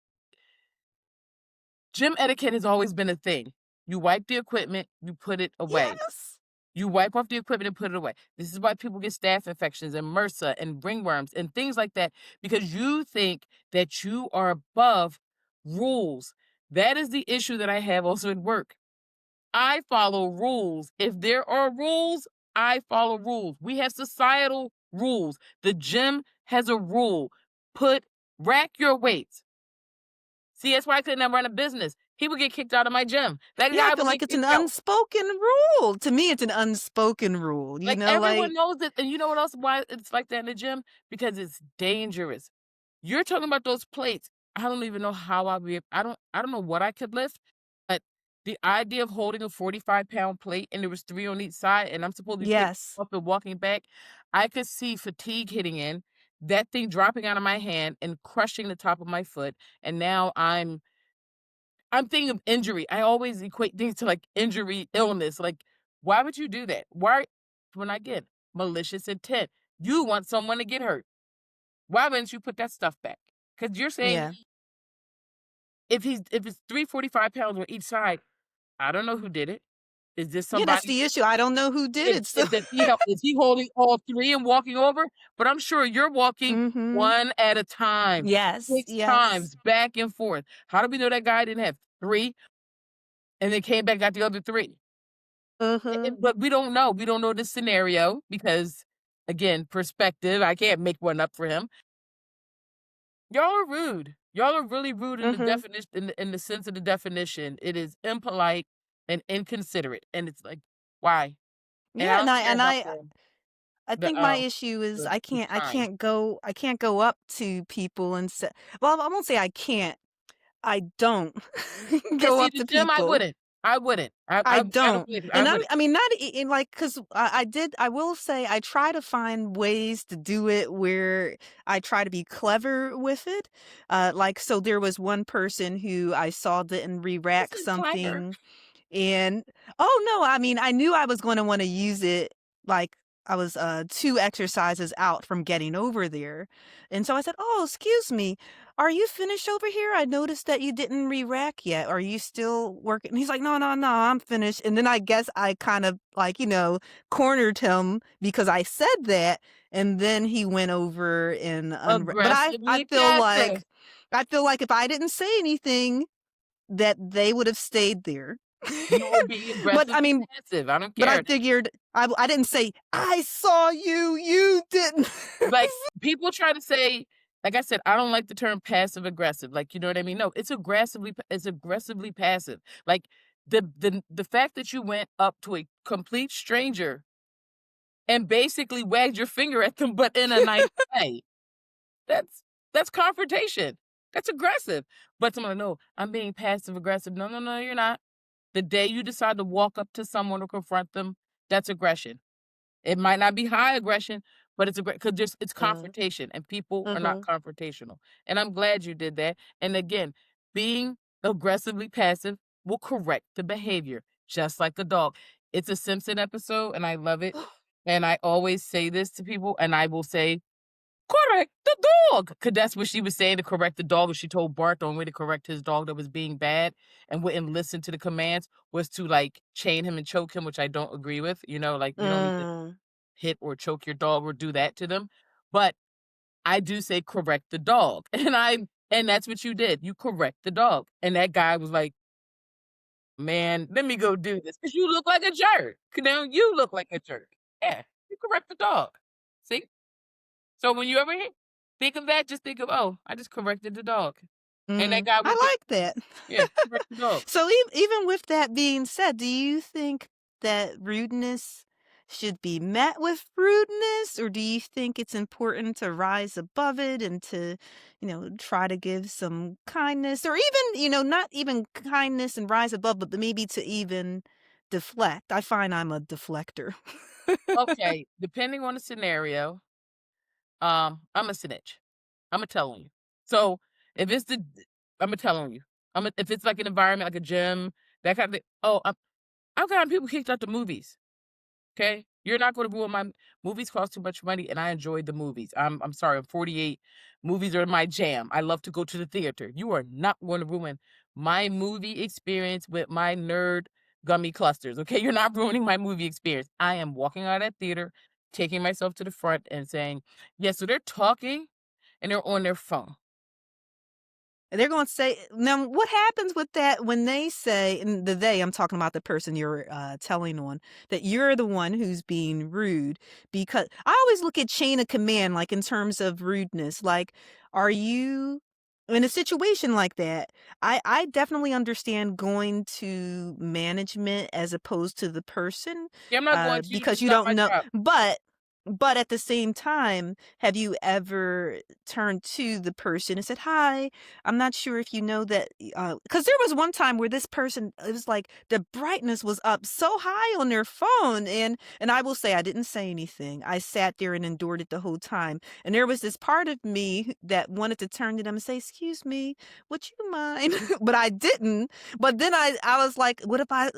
[SPEAKER 2] gym etiquette has always been a thing. You wipe the equipment, you put it away.
[SPEAKER 1] Yes.
[SPEAKER 2] You wipe off the equipment and put it away. This is why people get staph infections and MRSA and ringworms and things like that because you think that you are above rules. That is the issue that I have also at work. I follow rules. If there are rules, I follow rules. We have societal rules. The gym has a rule. Rack your weights. See, that's why I couldn't run a business. He would get kicked out of my gym. That
[SPEAKER 1] Yeah, I
[SPEAKER 2] guy
[SPEAKER 1] feel
[SPEAKER 2] would
[SPEAKER 1] like
[SPEAKER 2] get
[SPEAKER 1] it's an
[SPEAKER 2] kicked out.
[SPEAKER 1] unspoken rule. To me, it's an unspoken rule,
[SPEAKER 2] Like,
[SPEAKER 1] like,
[SPEAKER 2] everyone knows it, and you know what else why it's like that in the gym? Because it's dangerous. You're talking about those plates. I don't even know how I'll be I don't know what I could lift, but the idea of holding a 45-pound plate and there was 3 on each side and I'm supposed to be picking
[SPEAKER 1] Yes.
[SPEAKER 2] up and walking back, I could see fatigue hitting in, that thing dropping out of my hand and crushing the top of my foot, and now I'm thinking of injury. I always equate things to, like, injury, illness, like, why would you do that? Why when I get malicious intent, you want someone to get hurt. Why wouldn't you put that stuff back? Because 'Cause you're saying
[SPEAKER 1] Yeah.
[SPEAKER 2] if it's 345 pounds on each side, I don't know who did it. Is this
[SPEAKER 1] Yeah, that's
[SPEAKER 2] somebody
[SPEAKER 1] the
[SPEAKER 2] that
[SPEAKER 1] issue. I don't know who did it, so
[SPEAKER 2] is he holding all 3 and walking over? But I'm sure you're walking
[SPEAKER 1] Mhm.
[SPEAKER 2] one at a time,
[SPEAKER 1] Yes,
[SPEAKER 2] 6
[SPEAKER 1] yes.
[SPEAKER 2] times back and forth. How do we know that guy didn't have 3 and then came back, got the other 3?
[SPEAKER 1] Uh-huh.
[SPEAKER 2] But we don't know. We don't know the scenario because, again, perspective, I can't make one up for him. Y'all are rude. Y'all are really rude in the
[SPEAKER 1] Mhm.
[SPEAKER 2] definition in the sense of the definition. It is impolite and inconsiderate, and it's like, why? And I
[SPEAKER 1] Yeah, and
[SPEAKER 2] don't
[SPEAKER 1] I
[SPEAKER 2] care
[SPEAKER 1] and
[SPEAKER 2] about
[SPEAKER 1] I I
[SPEAKER 2] the,
[SPEAKER 1] think my issue is
[SPEAKER 2] the time.
[SPEAKER 1] I can't go up to people and say, well, I won't say I can't. I don't
[SPEAKER 2] Yeah,
[SPEAKER 1] go
[SPEAKER 2] see,
[SPEAKER 1] up
[SPEAKER 2] the
[SPEAKER 1] to
[SPEAKER 2] gym, I
[SPEAKER 1] people.
[SPEAKER 2] wouldn't. I wouldn't.
[SPEAKER 1] I
[SPEAKER 2] I don't
[SPEAKER 1] don't.
[SPEAKER 2] believe it. I
[SPEAKER 1] And
[SPEAKER 2] wouldn't.
[SPEAKER 1] I mean, not in like, cause I will say I try to find ways to do it where I try to be clever with it. Like, so there was one person who I saw didn't
[SPEAKER 2] This
[SPEAKER 1] re-rack
[SPEAKER 2] is clever.
[SPEAKER 1] something. And oh, no, I mean, I knew I was gonna wanna use it, like, I was, 2 exercises out from getting over there, and so I said, "Oh, excuse me, are you finished over here? I noticed that you didn't re-rack yet. Are you still working?" And he's like, "No, no, no, I'm finished." And then I guess I kind of, like, cornered him because I said that, and then he went over and but
[SPEAKER 2] Aggressively passive.
[SPEAKER 1] I feel like if I didn't say anything, that they would have stayed there.
[SPEAKER 2] You were being
[SPEAKER 1] But, I
[SPEAKER 2] aggressively
[SPEAKER 1] mean,
[SPEAKER 2] passive. I don't
[SPEAKER 1] but I
[SPEAKER 2] care.
[SPEAKER 1] figured I didn't say, "I saw you, you didn't."
[SPEAKER 2] Like, people try to say like I said, I don't like the term passive aggressive, like, you know what I mean? No, it's aggressively passive. Like, the fact that you went up to a complete stranger and basically wagged your finger at them, but in a nice way, that's that's confrontation. That's aggressive. But someone, "No, I'm being passive aggressive." No, no, no, you're not. The day you decide to walk up to someone or confront them, that's aggression. It might not be high aggression, but it's because there's it's
[SPEAKER 1] Uh,
[SPEAKER 2] confrontation, and people are not
[SPEAKER 1] mhm.
[SPEAKER 2] confrontational. And I'm glad you did that. And again, being aggressively passive will correct the behavior, just like a dog. It's a Simpson episode, and I love it. And I always say this to people, and I will say, "Correct the dog," because that's what she was saying to correct the dog. And she told Bart the only way to correct his dog that was being bad and wouldn't listen to the commands was to like chain him and choke him, which I don't agree with. Like you don't need to
[SPEAKER 1] Mm.
[SPEAKER 2] hit or choke your dog or do that to them. But I do say correct the dog. And that's what you did. You correct the dog. And that guy was like, "Man, let me go do this. Cause you look like a jerk. Now you look like a jerk." Yeah, you correct the dog. See? So when you ever think of that, just think of, "Oh, I just corrected the dog." And that
[SPEAKER 1] Mm.
[SPEAKER 2] guy was
[SPEAKER 1] I
[SPEAKER 2] there.
[SPEAKER 1] like that.
[SPEAKER 2] Yeah, correct the dog.
[SPEAKER 1] So even with that being said, do you think that rudeness should be met with rudeness, or do you think it's important to rise above it and to, try to give some kindness, or even, not even kindness and rise above, but maybe to even deflect? I find I'm a deflector.
[SPEAKER 2] Okay, depending on the scenario, I'm a snitch. Imma tell on you. So, if it's the Imma tell on you. If it's like an environment, like a gym, that kind of thing. Oh, I've gotten people kicked out the movies, okay? You're not gonna ruin my movies cost too much money, and I enjoyed the movies. I'm sorry, I'm 48. Movies are my jam. I love to go to the theater. You are not gonna ruin my movie experience with my nerd gummy clusters, okay? You're not ruining my movie experience. I am walking out of that theater, taking myself to the front and saying, "Yeah, so they're talking and they're on their phone."
[SPEAKER 1] They're gonna say now what happens with that when they say, and I'm talking about the person you're, telling on, that you're the one who's being rude, because I always look at chain of command, like, in terms of rudeness, like, are you in a situation like that, I definitely understand going to management as opposed to the person,
[SPEAKER 2] "Yeah, I'm not going to, you
[SPEAKER 1] because
[SPEAKER 2] just
[SPEAKER 1] you
[SPEAKER 2] got
[SPEAKER 1] don't
[SPEAKER 2] my
[SPEAKER 1] know,
[SPEAKER 2] job."
[SPEAKER 1] But at the same time, have you ever turned to the person and said, "Hi, I'm not sure if you know that," because there was one time where this person, it was like the brightness was up so high on their phone, and I will say I didn't say anything. I sat there and endured it the whole time, and there was this part of me that wanted to turn to them and say, "Excuse me, would you mind?" But I didn't. But then I was like, "What if I,"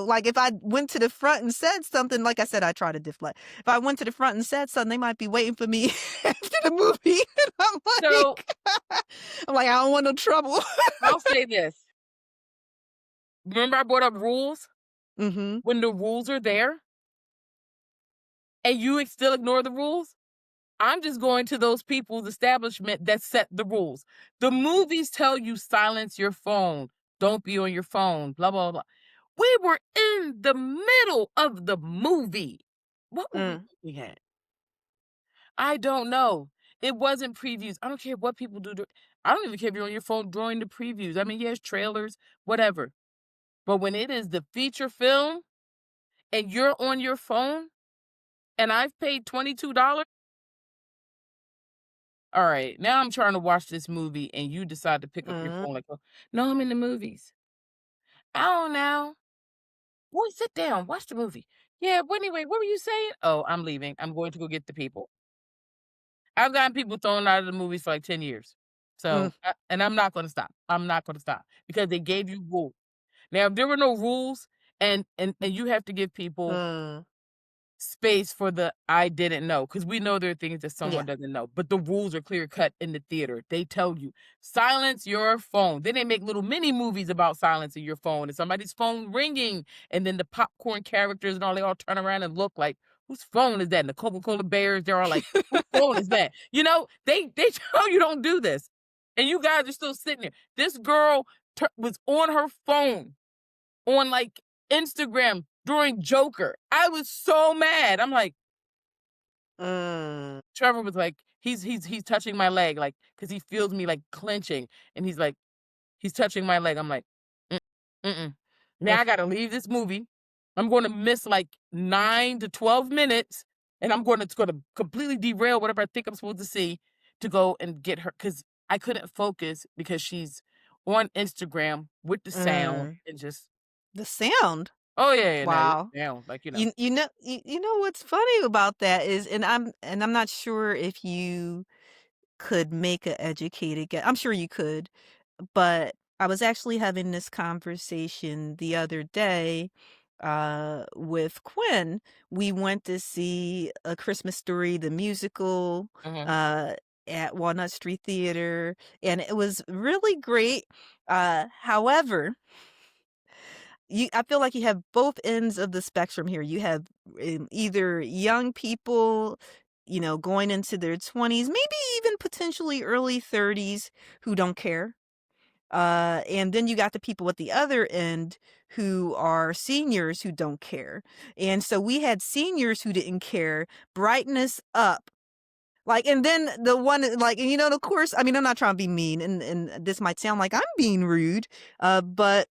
[SPEAKER 1] like, if I went to the front and said something, like I said, I try to deflect. If I went to the front and said something, they might be waiting for me after the movie, and
[SPEAKER 2] So
[SPEAKER 1] I'm like, "I don't want no trouble."
[SPEAKER 2] I'll say this. Remember I brought up rules?
[SPEAKER 1] Mhm.
[SPEAKER 2] When the rules are there and you still ignore the rules, I'm just going to those people's establishment that set the rules. The movies tell you silence your phone, don't be on your phone, blah, blah, blah. We were in the middle of the movie. What were we
[SPEAKER 1] Mm,
[SPEAKER 2] looking at? I don't know. It wasn't previews. I don't care what people do. I don't even care if you're on your phone during the previews. I mean, yes, trailers, whatever. But when it is the feature film and you're on your phone and I've paid $22, all right, now I'm trying to watch this movie and you decide to pick up your
[SPEAKER 1] mm,
[SPEAKER 2] phone like, "Oh, no, I'm in the movies." "Oh, now. Boy, sit down, watch the movie." "Yeah, but anyway, what were you saying?" "Oh, I'm leaving. I'm going to go get the people." I've gotten people thrown out of the movies for like 10 years.
[SPEAKER 1] mm,
[SPEAKER 2] And I'm not gonna stop. I'm not gonna stop because they gave you rules. Now, if there were no rules and you have to give people
[SPEAKER 1] mm.
[SPEAKER 2] space for the "I didn't know" because we know there are things that someone
[SPEAKER 1] Yeah.
[SPEAKER 2] doesn't know, but the rules are clear cut in the theater. They tell you, "Silence your phone." Then they make little mini movies about silencing your phone and somebody's phone ringing, and then the popcorn characters and all, they all turn around and look like, "Whose phone is that?" And the Coca-Cola bears, they're all like, "Whose phone is that?" They tell you don't do this, and you guys are still sitting there. This girl was on her phone on, like, Instagram during Joker. I was so mad. I'm like
[SPEAKER 1] Mm,
[SPEAKER 2] Trevor was like, he's touching my leg, like, cause he feels me, like, clenching, and he's like, he's touching my leg. I'm like, "Mm, mm-mm. Now
[SPEAKER 1] mm,
[SPEAKER 2] I gotta leave this movie. I'm gonna miss, like, 9 to 12 minutes, and it's gonna completely derail whatever I think I'm supposed to see to go and get her, cause I couldn't focus because she's on Instagram with the sound
[SPEAKER 1] mm.
[SPEAKER 2] and just
[SPEAKER 1] The sound?
[SPEAKER 2] oh, yeah, yeah, no, it's
[SPEAKER 1] Wow.
[SPEAKER 2] sound, like,
[SPEAKER 1] You know what's funny about that is, and I'm not sure if you could make a educated guess. I'm sure you could, but I was actually having this conversation the other day with Quinn. We went to see A Christmas Story, the musical,
[SPEAKER 2] mhm.
[SPEAKER 1] uh, at Walnut Street Theater, and it was really great. However, I feel like you have both ends of the spectrum here. You have either young people, going into their 20s, maybe even potentially early 30s, who don't care. And then you got the people at the other end who are seniors who don't care. And so we had seniors who didn't care, brightness up. Like, and then the one, like, and of course, I mean, I'm not trying to be mean, and this might sound like I'm being rude, but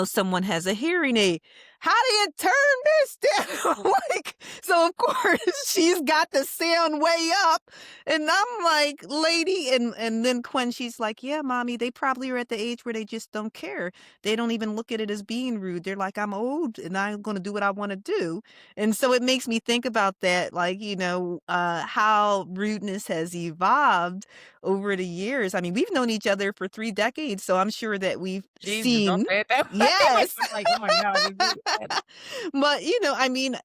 [SPEAKER 1] someone has a hearing aid. How do you turn this down? Like, so of course she's got the sound way up. And I'm like, lady, and then Quinn, she's like, yeah, mommy, they probably are at the age where they just don't care. They don't even look at it as being rude. They're like, I'm old and I'm gonna do what I want to do. And so it makes me think about that, like, how rudeness has evolved over the years. I mean, we've known each other for 3 decades, so I'm sure that we've
[SPEAKER 2] Jesus, don't
[SPEAKER 1] seen.
[SPEAKER 2] say it that way. Like,
[SPEAKER 1] Yes.
[SPEAKER 2] I'm like, "Oh my god, this is bad."
[SPEAKER 1] But, I mean,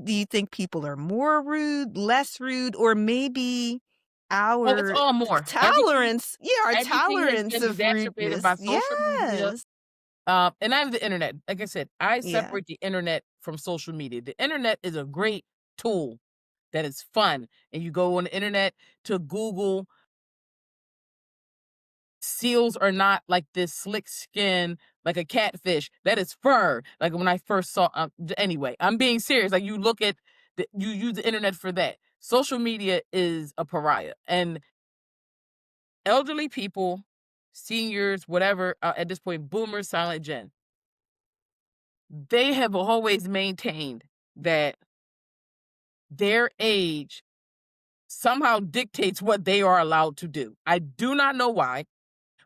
[SPEAKER 1] do you think people are more rude, less rude, or maybe
[SPEAKER 2] Oh, it's
[SPEAKER 1] our
[SPEAKER 2] all more.
[SPEAKER 1] tolerance, yeah, our
[SPEAKER 2] Everything has
[SPEAKER 1] tolerance
[SPEAKER 2] been
[SPEAKER 1] of
[SPEAKER 2] exacerbated
[SPEAKER 1] rudeness.
[SPEAKER 2] by social media,
[SPEAKER 1] Yes.
[SPEAKER 2] and I have the internet. Like I said, I
[SPEAKER 1] Yeah.
[SPEAKER 2] separate the internet from social media. The internet is a great tool that is fun, and you go on the internet to Google. Seals are not like this slick skin, like a catfish. That is fur. Like when I first saw, anyway, I'm being serious. Like you use the internet for that. Social media is a pariah, and elderly people, seniors, whatever, at this point, boomers, silent gen, they have always maintained that their age somehow dictates what they are allowed to do. I do not know why,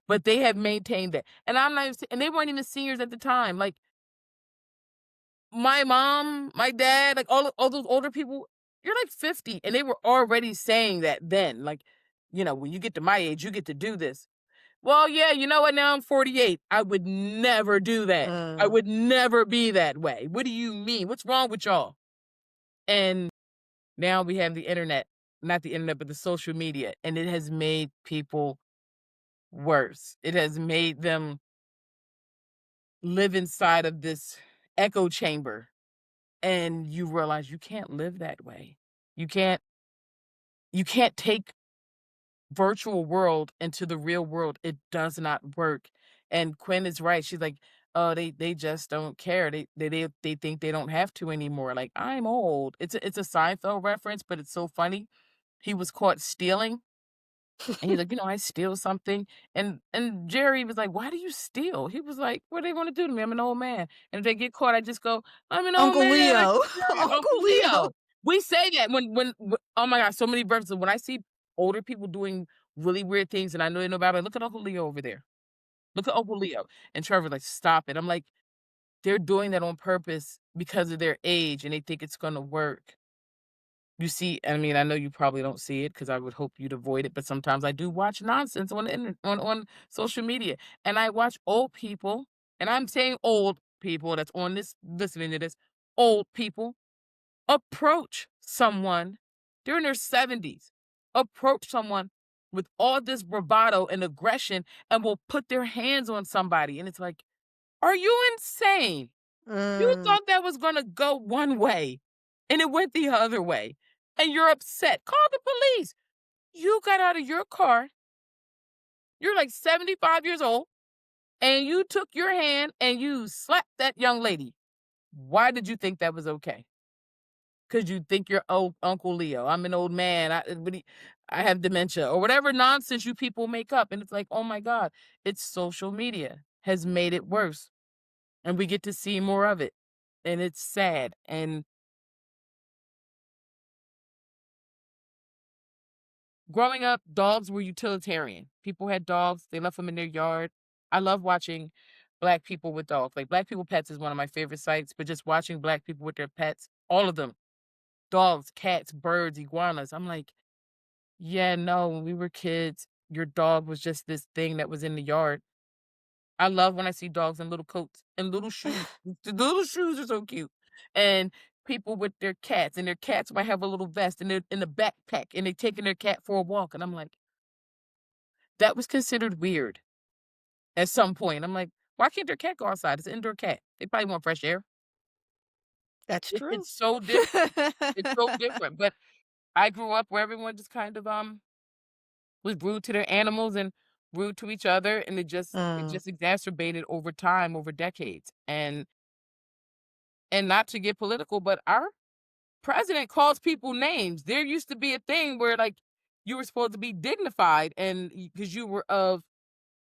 [SPEAKER 2] but they have maintained that. And I'm not even, and they weren't even seniors at the time. Like my mom, my dad, like all those older people, you're like 50, and they were already saying that then. Like, when you get to my age, you get to do this. Well, yeah, you know what? Now I'm 48. I would never do that. I
[SPEAKER 1] Uh,
[SPEAKER 2] would never be that way. What do you mean? What's wrong with y'all? And now we have the internet, not the internet, but the social media, and it has made people worse. It has made them live inside of this echo chamber, and you realize you can't live that way. You can't you can't take virtual world into the real world. It does not work. And Quinn is right. She's like, "Oh, they just don't care. They think they don't have to anymore." Like, I'm old. It's a Seinfeld reference, but it's so funny. He was caught stealing. And he's like, "I steal something." And Jerry was like, "Why do you steal?" He was like, "What do they wanna do to me? I'm an old man." And if they get caught, I just go, "I'm an old
[SPEAKER 1] Uncle
[SPEAKER 2] man, I
[SPEAKER 1] Leo.
[SPEAKER 2] can steal you, Uncle
[SPEAKER 1] Uncle Leo.
[SPEAKER 2] Leo." We say that oh my god, so many references. When I see older people doing really weird things and I know they know about it, "Look at Uncle Leo over there. Look at Uncle Leo." And Trevor's like, "Stop it." I'm like, "They're doing that on purpose because of their age, and they think it's gonna work." You see, I mean, I know you probably don't see it because I would hope you'd avoid it, but sometimes I do watch nonsense on the on social media, and I watch old people, and I'm saying old people that's on this listening to this, old people approach someone, they're in their 70s, approach someone with all this bravado and aggression and will put their hands on somebody, and it's like, "Are you insane? You
[SPEAKER 1] Uh,
[SPEAKER 2] thought that was gonna go one way, and it went the other way, and you're upset. Call the police." You got out of your car, you're like 75 years old, and you took your hand and you slapped that young lady. Why did you think that was okay? Because you think you're old Uncle Leo. I'm an old man. I have dementia or whatever nonsense you people make up. And it's like, oh my God, it's social media has made it worse. And we get to see more of it. And it's sad. And growing up, dogs were utilitarian. People had dogs, they left them in their yard. I love watching Black people with dogs. Like, Black People Pets is one of my favorite sites, but just watching Black people with their pets, all of them, dogs, cats, birds, iguanas. I'm like, yeah, no, when we were kids, your dog was just this thing that was in the yard. I love when I see dogs in little coats and little shoes. The little shoes are so cute. And people with their cats, and their cats might have a little vest and they're in a backpack and they're taking their cat for a walk. And I'm like, that was considered weird at some point. I'm like, why can't their cat go outside? It's an indoor cat. They probably want fresh air.
[SPEAKER 1] that's true.
[SPEAKER 2] It's so different. It's so different. But I grew up where everyone just kind of was rude to their animals and rude to each other, and it
[SPEAKER 1] Uh,
[SPEAKER 2] just exacerbated over time, over decades. And not to get political, but our president calls people names. There used to be a thing where like you were supposed to be dignified and because you were of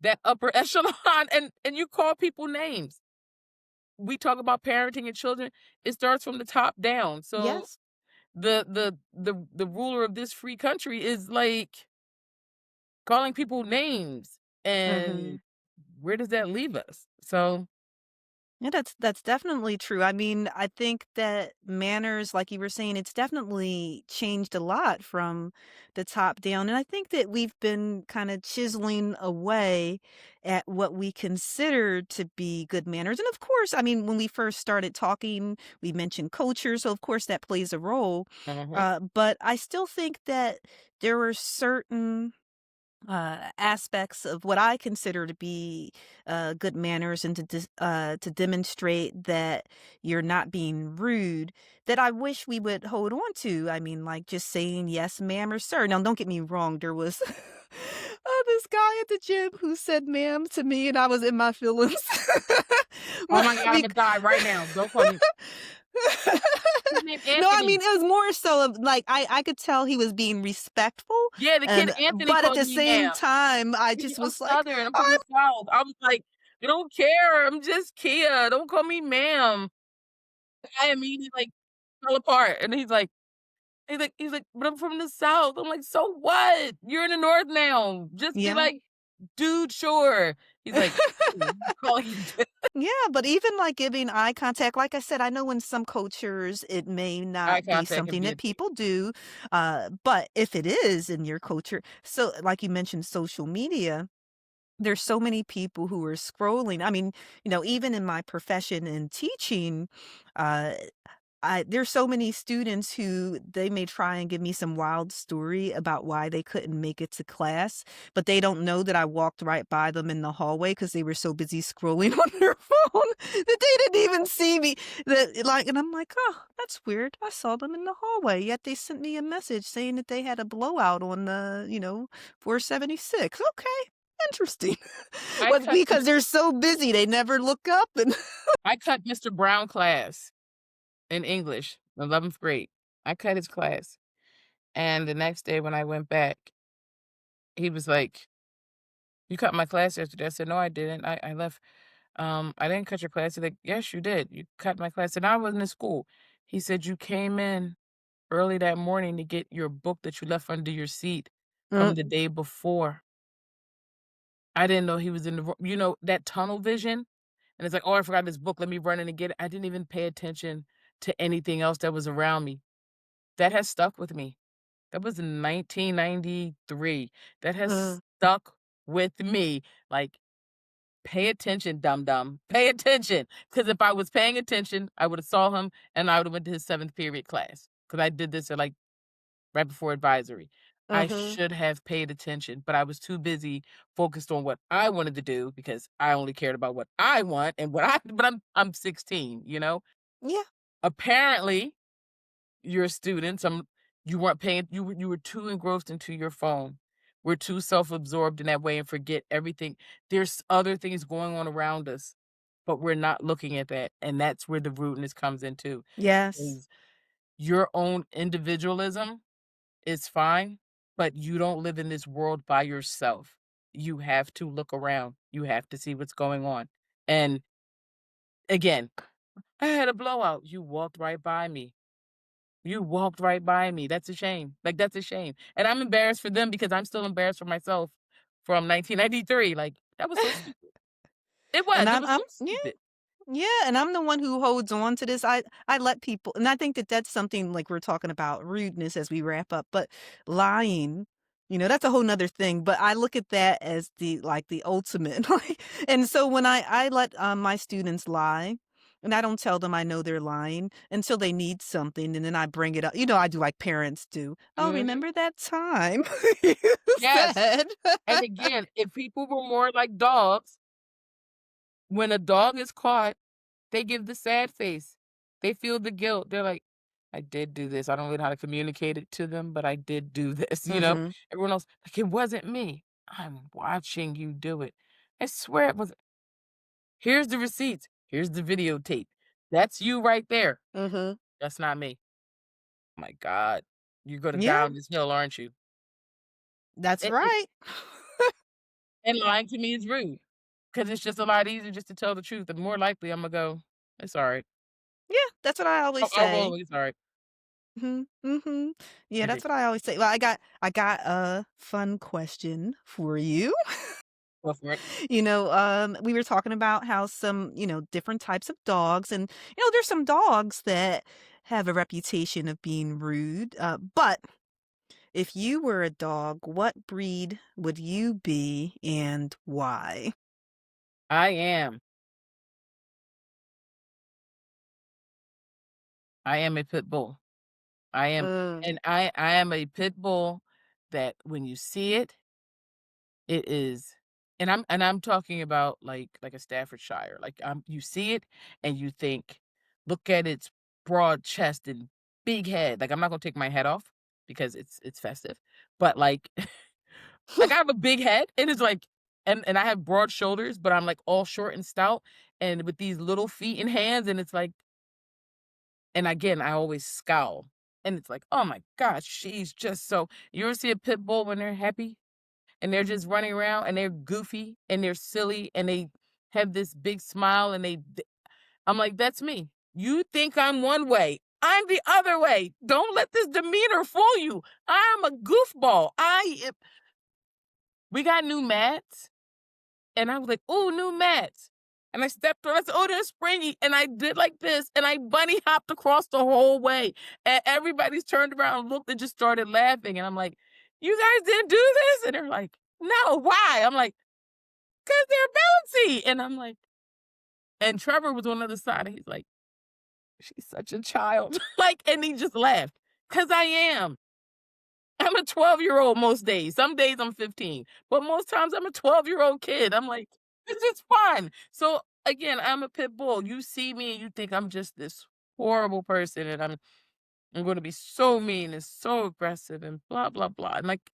[SPEAKER 2] that upper echelon and you call people names. We talk about parenting and children, it starts from the top down. So
[SPEAKER 1] yes.
[SPEAKER 2] the ruler of this free country is like calling people names.
[SPEAKER 1] Uh-huh.
[SPEAKER 2] And where does that leave us? So
[SPEAKER 1] Yeah, that's definitely true. I mean, I think that manners, like you were saying, it's definitely changed a lot from the top down. And I think that we've been kind of chiseling away at what we consider to be good manners. And of course, I mean, when we first started talking, we mentioned culture. So of course that plays a role.
[SPEAKER 2] mhm,
[SPEAKER 1] But I still think that there were certain aspects of what I consider to be good manners and to demonstrate that you're not being rude that I wish we would hold on to. I mean, like just saying yes, ma'am, or sir. Now, don't get me wrong. There was this guy at the gym who said ma'am to me, and I was in my feelings.
[SPEAKER 2] oh my god, I'm gonna
[SPEAKER 1] Bec-
[SPEAKER 2] die right now, don't call me. His name
[SPEAKER 1] No, I mean,
[SPEAKER 2] Anthony.
[SPEAKER 1] it was more so of like I could tell he was being respectful,
[SPEAKER 2] Yeah, the kid
[SPEAKER 1] and
[SPEAKER 2] Anthony
[SPEAKER 1] but at
[SPEAKER 2] called
[SPEAKER 1] the
[SPEAKER 2] me
[SPEAKER 1] same
[SPEAKER 2] ma'am.
[SPEAKER 1] time, I just
[SPEAKER 2] I'm
[SPEAKER 1] was like,
[SPEAKER 2] Southern, I'm from the South. I was like, "I don't care, I'm just Kia, don't call me ma'am." I immediately, like, fell apart, and he's like, He's like, "But I'm from the South." I'm like, "So what? You're in the North now. Just be
[SPEAKER 1] Yeah.
[SPEAKER 2] like, 'Dude, sure.'" He's like, "Ooh, you calling you dude?"
[SPEAKER 1] Yeah, but even, like, giving eye contact, like I said, I know in some cultures it may
[SPEAKER 2] Eye
[SPEAKER 1] not be
[SPEAKER 2] contact can
[SPEAKER 1] something
[SPEAKER 2] be a
[SPEAKER 1] that
[SPEAKER 2] big.
[SPEAKER 1] people do, but if it is in your culture, so like you mentioned social media, there's so many people who are scrolling. I mean, even in my profession in teaching, uh, there's so many students who they may try and give me some wild story about why they couldn't make it to class, but they don't know that I walked right by them in the hallway because they were so busy scrolling on their phone that they didn't even see me. And I'm like, oh, that's weird. I saw them in the hallway, yet they sent me a message saying that they had a blowout on the 476. Okay, interesting.
[SPEAKER 2] I
[SPEAKER 1] But
[SPEAKER 2] cut
[SPEAKER 1] because they're so busy, they never look up and
[SPEAKER 2] I cut Mr. Brown class in English, 11th grade. I cut his class, and the next day when I went back, he was like, "You cut my class yesterday." I said, "No, I didn't. I left. I didn't cut your class." He's like, "Yes, you did. You cut my class." And I wasn't in school. He said, "You came in early that morning to get your book that you left under your seat from the day before." I didn't know he was in the room. That tunnel vision? And it's like, "Oh, I forgot this book. Let me run in and get it." I didn't even pay attention to anything else that was around me. That has stuck with me. That was in 1993. That
[SPEAKER 1] uh,
[SPEAKER 2] has stuck with me. Like, pay attention, dum dum. Pay attention. Because if I was paying attention, I would have saw him and I would have went to his 7th period class. Because I did this at like right before advisory. I
[SPEAKER 1] mhm.
[SPEAKER 2] should have paid attention, but I was too busy focused on what I wanted to do because I only cared about what I want and what I but I'm 16, you know?
[SPEAKER 1] Yeah.
[SPEAKER 2] Apparently, your students, you weren't paying you were too engrossed into your phone. We're too self-absorbed in that way and forget everything. There's other things going on around us, but we're not looking at that, and that's where the rudeness comes in too,
[SPEAKER 1] Yes.
[SPEAKER 2] is your own individualism is fine, but you don't live in this world by yourself. You have to look around. You have to see what's going on. And again, I had a blowout. You walked right by me. You walked right by me. That's a shame. Like, that's a shame. And I'm embarrassed for them because I'm still embarrassed for myself from 1993. Like, that was so stupid. It was.
[SPEAKER 1] And
[SPEAKER 2] It
[SPEAKER 1] I'm
[SPEAKER 2] was
[SPEAKER 1] I'm
[SPEAKER 2] so
[SPEAKER 1] yeah,
[SPEAKER 2] stupid.
[SPEAKER 1] yeah, and I'm the one who holds on to this. I let people, and I think that that's something like we're talking about rudeness as we wrap up, but lying, that's a whole nother thing, but I look at that as the ultimate. Like, and so when I let my students lie, and I don't tell them I know they're lying until they need something, and then I bring it up. I do like parents do. Oh,
[SPEAKER 2] Mhm.
[SPEAKER 1] remember that time you
[SPEAKER 2] Yes.
[SPEAKER 1] said.
[SPEAKER 2] And again, if people were more like dogs, when a dog is caught, they give the sad face. They feel the guilt. They're like, "I did do this. I don't really know how to communicate it to them, but I did do this," you know?
[SPEAKER 1] Mhm.
[SPEAKER 2] Everyone else, like, "It wasn't me. I'm watching you do it. I swear it wasn't. Here's the receipts. Here's the videotape. That's you right there.
[SPEAKER 1] Mhm.
[SPEAKER 2] That's not me." My god. You're gonna die
[SPEAKER 1] Yeah,
[SPEAKER 2] on this hill, aren't you?
[SPEAKER 1] that's
[SPEAKER 2] It
[SPEAKER 1] right.
[SPEAKER 2] and lying to me is rude, because it's just a lot easier just to tell the truth, and more likely Imma go, "It's alright.
[SPEAKER 1] Yeah, that's what I always
[SPEAKER 2] I'll roll
[SPEAKER 1] say.
[SPEAKER 2] with it, it's alright."
[SPEAKER 1] Mhm, mhm. Yeah, that's what
[SPEAKER 2] Ridiculous.
[SPEAKER 1] I always say. Well, I got a fun question for you.
[SPEAKER 2] Go for it.
[SPEAKER 1] We were talking about how some, different types of dogs, and there's some dogs that have a reputation of being rude. But if you were a dog, what breed would you be and why?
[SPEAKER 2] I am. I am a pit bull. I am
[SPEAKER 1] Mm.
[SPEAKER 2] and I am a pit bull that when you see it, it is and I'm talking about like a Staffordshire. Like, you see it and you think, "Look at its broad chest and big head." Like, I'm not gonna take my head off because it's festive, but, like, I have a big head, and it's like and I have broad shoulders, but I'm, like, all short and stout, and with these little feet and hands, and it's like and again, I always scowl, and it's like, "Oh my gosh, she's just so." You ever see a pit bull when they're happy? And they're just running around, and they're goofy, and they're silly, and they have this big smile, and I'm like, "That's me. You think I'm one way. I'm the other way. Don't let this demeanor fool you. I'm a goofball. We got new mats, and I was like, "Ooh, new mats." And I stepped on. I said, "Oh, they're springy." And I did like this, and I bunny hopped across the whole way. And everybody's turned around and looked and just started laughing. And I'm like, "You guys didn't do this?" And they're like, "No, why?" I'm like, "'Cause they're bouncy." And I'm like, and Trevor was on the other side, and he's like, "She's such a child." Like, and he just laughed. 'Cause I am. I'm a 12-year-old most days. Some days I'm 15, but most times I'm a 12-year-old kid. I'm like, "This is fun." So, again, I'm a pit bull. You see me and you think I'm just this horrible person, and I'm gonna be so mean and so aggressive and blah, blah, blah. And, like,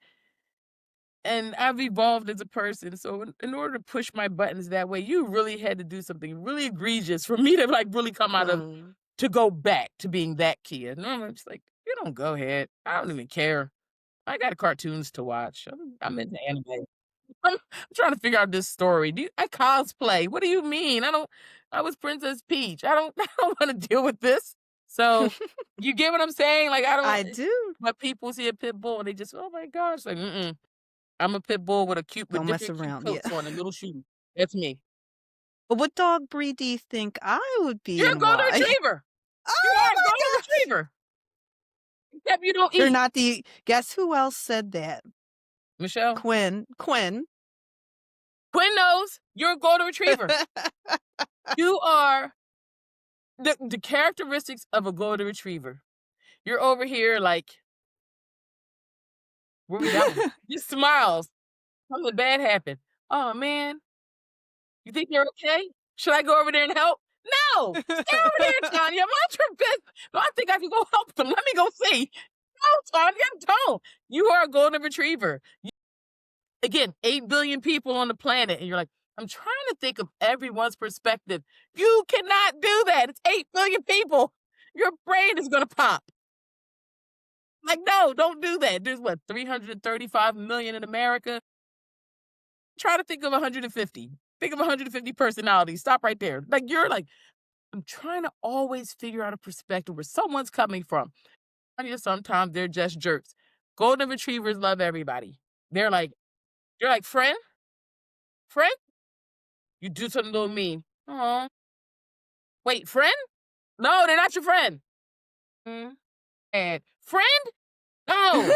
[SPEAKER 2] and I've evolved as a person, so in order to push my buttons that way, you really had to do something really egregious for me to, like, really come out of
[SPEAKER 1] Mm.
[SPEAKER 2] to go back to being that kid. Normally, I'm just like, "You don't go ahead. I don't even care. I got cartoons to watch. I'm into anime." I'm trying to figure out this story. I cosplay. What do you mean? I was Princess Peach. I don't wanna deal with this. So, you get what I'm saying? Like, I don't
[SPEAKER 1] I do.
[SPEAKER 2] but people see a pit bull and they just, "Oh my gosh," like, mm-mm. I'm a pit bull with
[SPEAKER 1] Don't mess
[SPEAKER 2] different cute
[SPEAKER 1] around. Yeah.
[SPEAKER 2] coats on and little shoes. That's me.
[SPEAKER 1] But what dog breed do you think I would be
[SPEAKER 2] You're a
[SPEAKER 1] and
[SPEAKER 2] golden
[SPEAKER 1] why?
[SPEAKER 2] retriever. You
[SPEAKER 1] Oh
[SPEAKER 2] are a golden
[SPEAKER 1] my gosh!
[SPEAKER 2] retriever, except you don't
[SPEAKER 1] You're
[SPEAKER 2] eat.
[SPEAKER 1] not the guess who else said that?
[SPEAKER 2] Michelle,
[SPEAKER 1] Quinn. Quinn.
[SPEAKER 2] Quinn knows you're a golden retriever. You are the characteristics of a golden retriever. You're over here like, "Where we going?" He smiles. Something bad happened. "Oh, man, you think you're okay? Should I go over there and help?" "No! Stay over there, Tanya. Mind your business." "No, I think I can go help them. Let me go see." "No, Tanya, don't." You are a golden retriever. Again, 8 billion people on the planet, and you're like, "I'm trying to think of everyone's perspective." You cannot do that. It's 8 billion people. Your brain is gonna pop. Like, no, don't do that. There's what, 335 million in America? Try to think of 150. Think of 150 personalities. Stop right there. Like, you're like, I'm trying to always figure out a perspective where someone's coming from. I mean, sometimes they're just jerks. Golden retrievers love everybody. They're like, you're like, "Friend? Friend?" You do something a little mean. "Oh, wait, friend? No, they're not your friend." "Mm, and friend? No.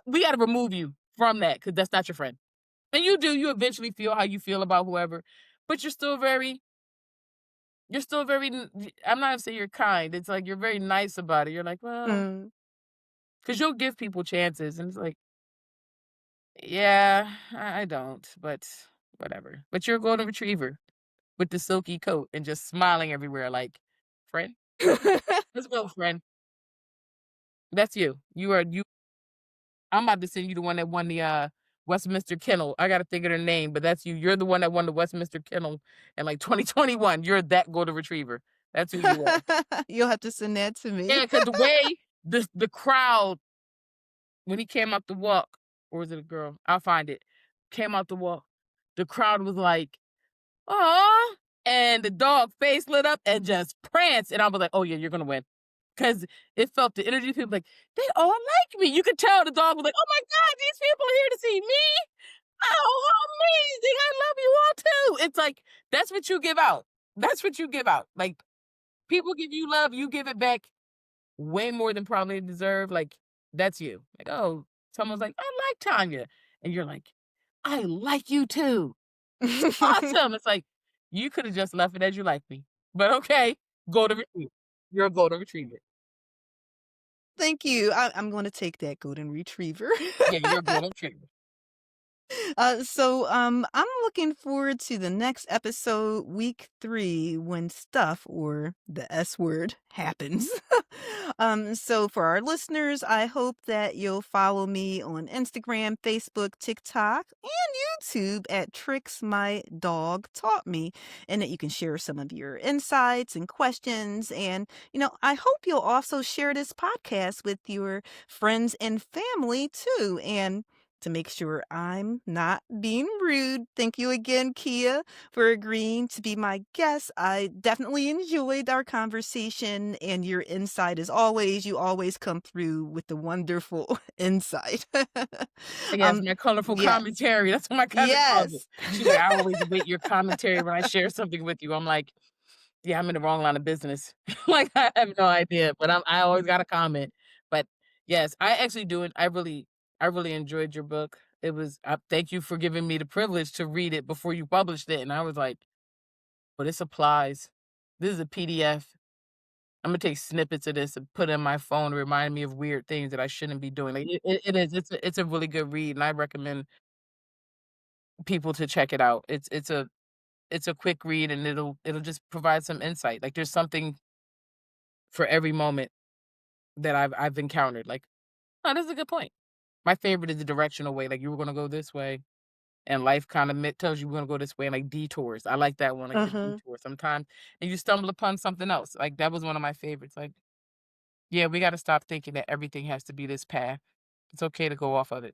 [SPEAKER 2] We gotta remove you from that because that's not your friend." And you do, you eventually feel how you feel about whoever, but you're still very I'm not gonna say you're kind, it's like you're very nice about it. You're like, "Well,"
[SPEAKER 1] Mm.
[SPEAKER 2] because 'cause you'll give people chances, and it's like, "Yeah, I don't, but whatever." But you're a golden retriever with the silky coat and just smiling everywhere like, "Friend? Let's go, friend." That's you. You I'm about to send you the one that won the, Westminster Kennel. I gotta think of their name, but that's you. You're the one that won the Westminster Kennel in, like, 2021. You're that golden retriever. That's who you are.
[SPEAKER 1] You'll have to send that to me.
[SPEAKER 2] Yeah, because the way the crowd when he came out the walk, or was it a girl? I'll find it. Came out the walk, the crowd was like, "Aw," and the dog face lit up and just pranced, and I was like, "Oh, yeah, you're gonna win." 'Cause it felt the energy, people like, "They all like me." You could tell the dog was like, "Oh my god, these people are here to see me? Oh, amazing, I love you all too." It's like, that's what you give out. That's what you give out. Like, people give you love, you give it back way more than probably they deserve. Like, that's you. Like, oh, someone's like, "I like Tanya." And you're like, "I like you too. Awesome." It's like, you could have just left it as you like me. But okay, golden retriever. You're a golden retriever.
[SPEAKER 1] Thank you. I'm gonna take that golden retriever.
[SPEAKER 2] Yeah, you're a golden retriever.
[SPEAKER 1] I'm looking forward to the next episode, week 3, when stuff or the S word happens. So for our listeners, I hope that you'll follow me on Instagram, Facebook, TikTok, and YouTube at Tricks My Dog Taught Me, and that you can share some of your insights and questions. And, I hope you'll also share this podcast with your friends and family too. And to make sure I'm not being rude. Thank you again, Kia, for agreeing to be my guest. I definitely enjoyed our conversation and your insight as always. You always come through with the wonderful insight.
[SPEAKER 2] I guess my colorful
[SPEAKER 1] Yes.
[SPEAKER 2] commentary. That's what my cousin calls it.
[SPEAKER 1] Yes.
[SPEAKER 2] She's like, I always await your commentary when I share something with you. I'm like, yeah, I'm in the wrong line of business. Like, I have no idea, but I always got a comment. But yes, I actually do it. I really enjoyed your book. It was thank you for giving me the privilege to read it before you published it. And I was like, well, this applies. This is a PDF. I'm gonna take snippets of this and put it in my phone to remind me of weird things that I shouldn't be doing. Like it is. It's a really good read, and I recommend people to check it out. It's a quick read, and it'll just provide some insight. Like there's something for every moment that I've encountered. Like, oh, this is a good point. My favorite is the directional way. Like you were gonna go this way, and life kind of tells you we're gonna go this way, and like detours. I like that one, like the
[SPEAKER 1] Uh-huh.
[SPEAKER 2] detour. Sometimes, and you stumble upon something else. Like that was one of my favorites. Like, yeah, we got to stop thinking that everything has to be this path. It's okay to go off of it.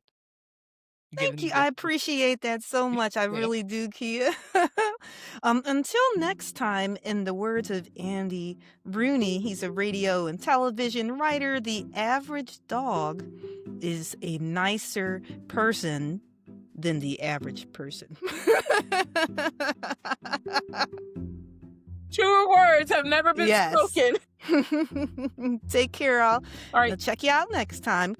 [SPEAKER 2] You get a
[SPEAKER 1] Thank
[SPEAKER 2] new
[SPEAKER 1] you. I
[SPEAKER 2] destiny.
[SPEAKER 1] appreciate that so much. I
[SPEAKER 2] Yeah.
[SPEAKER 1] really do, Kia. Until next time, in the words of Andy Rooney, he's a radio and television writer. The average dog is a nicer person than the average person.
[SPEAKER 2] Truer words have never been
[SPEAKER 1] Yes.
[SPEAKER 2] spoken.
[SPEAKER 1] Take care, all.
[SPEAKER 2] All
[SPEAKER 1] I'll
[SPEAKER 2] right.
[SPEAKER 1] check you out next time.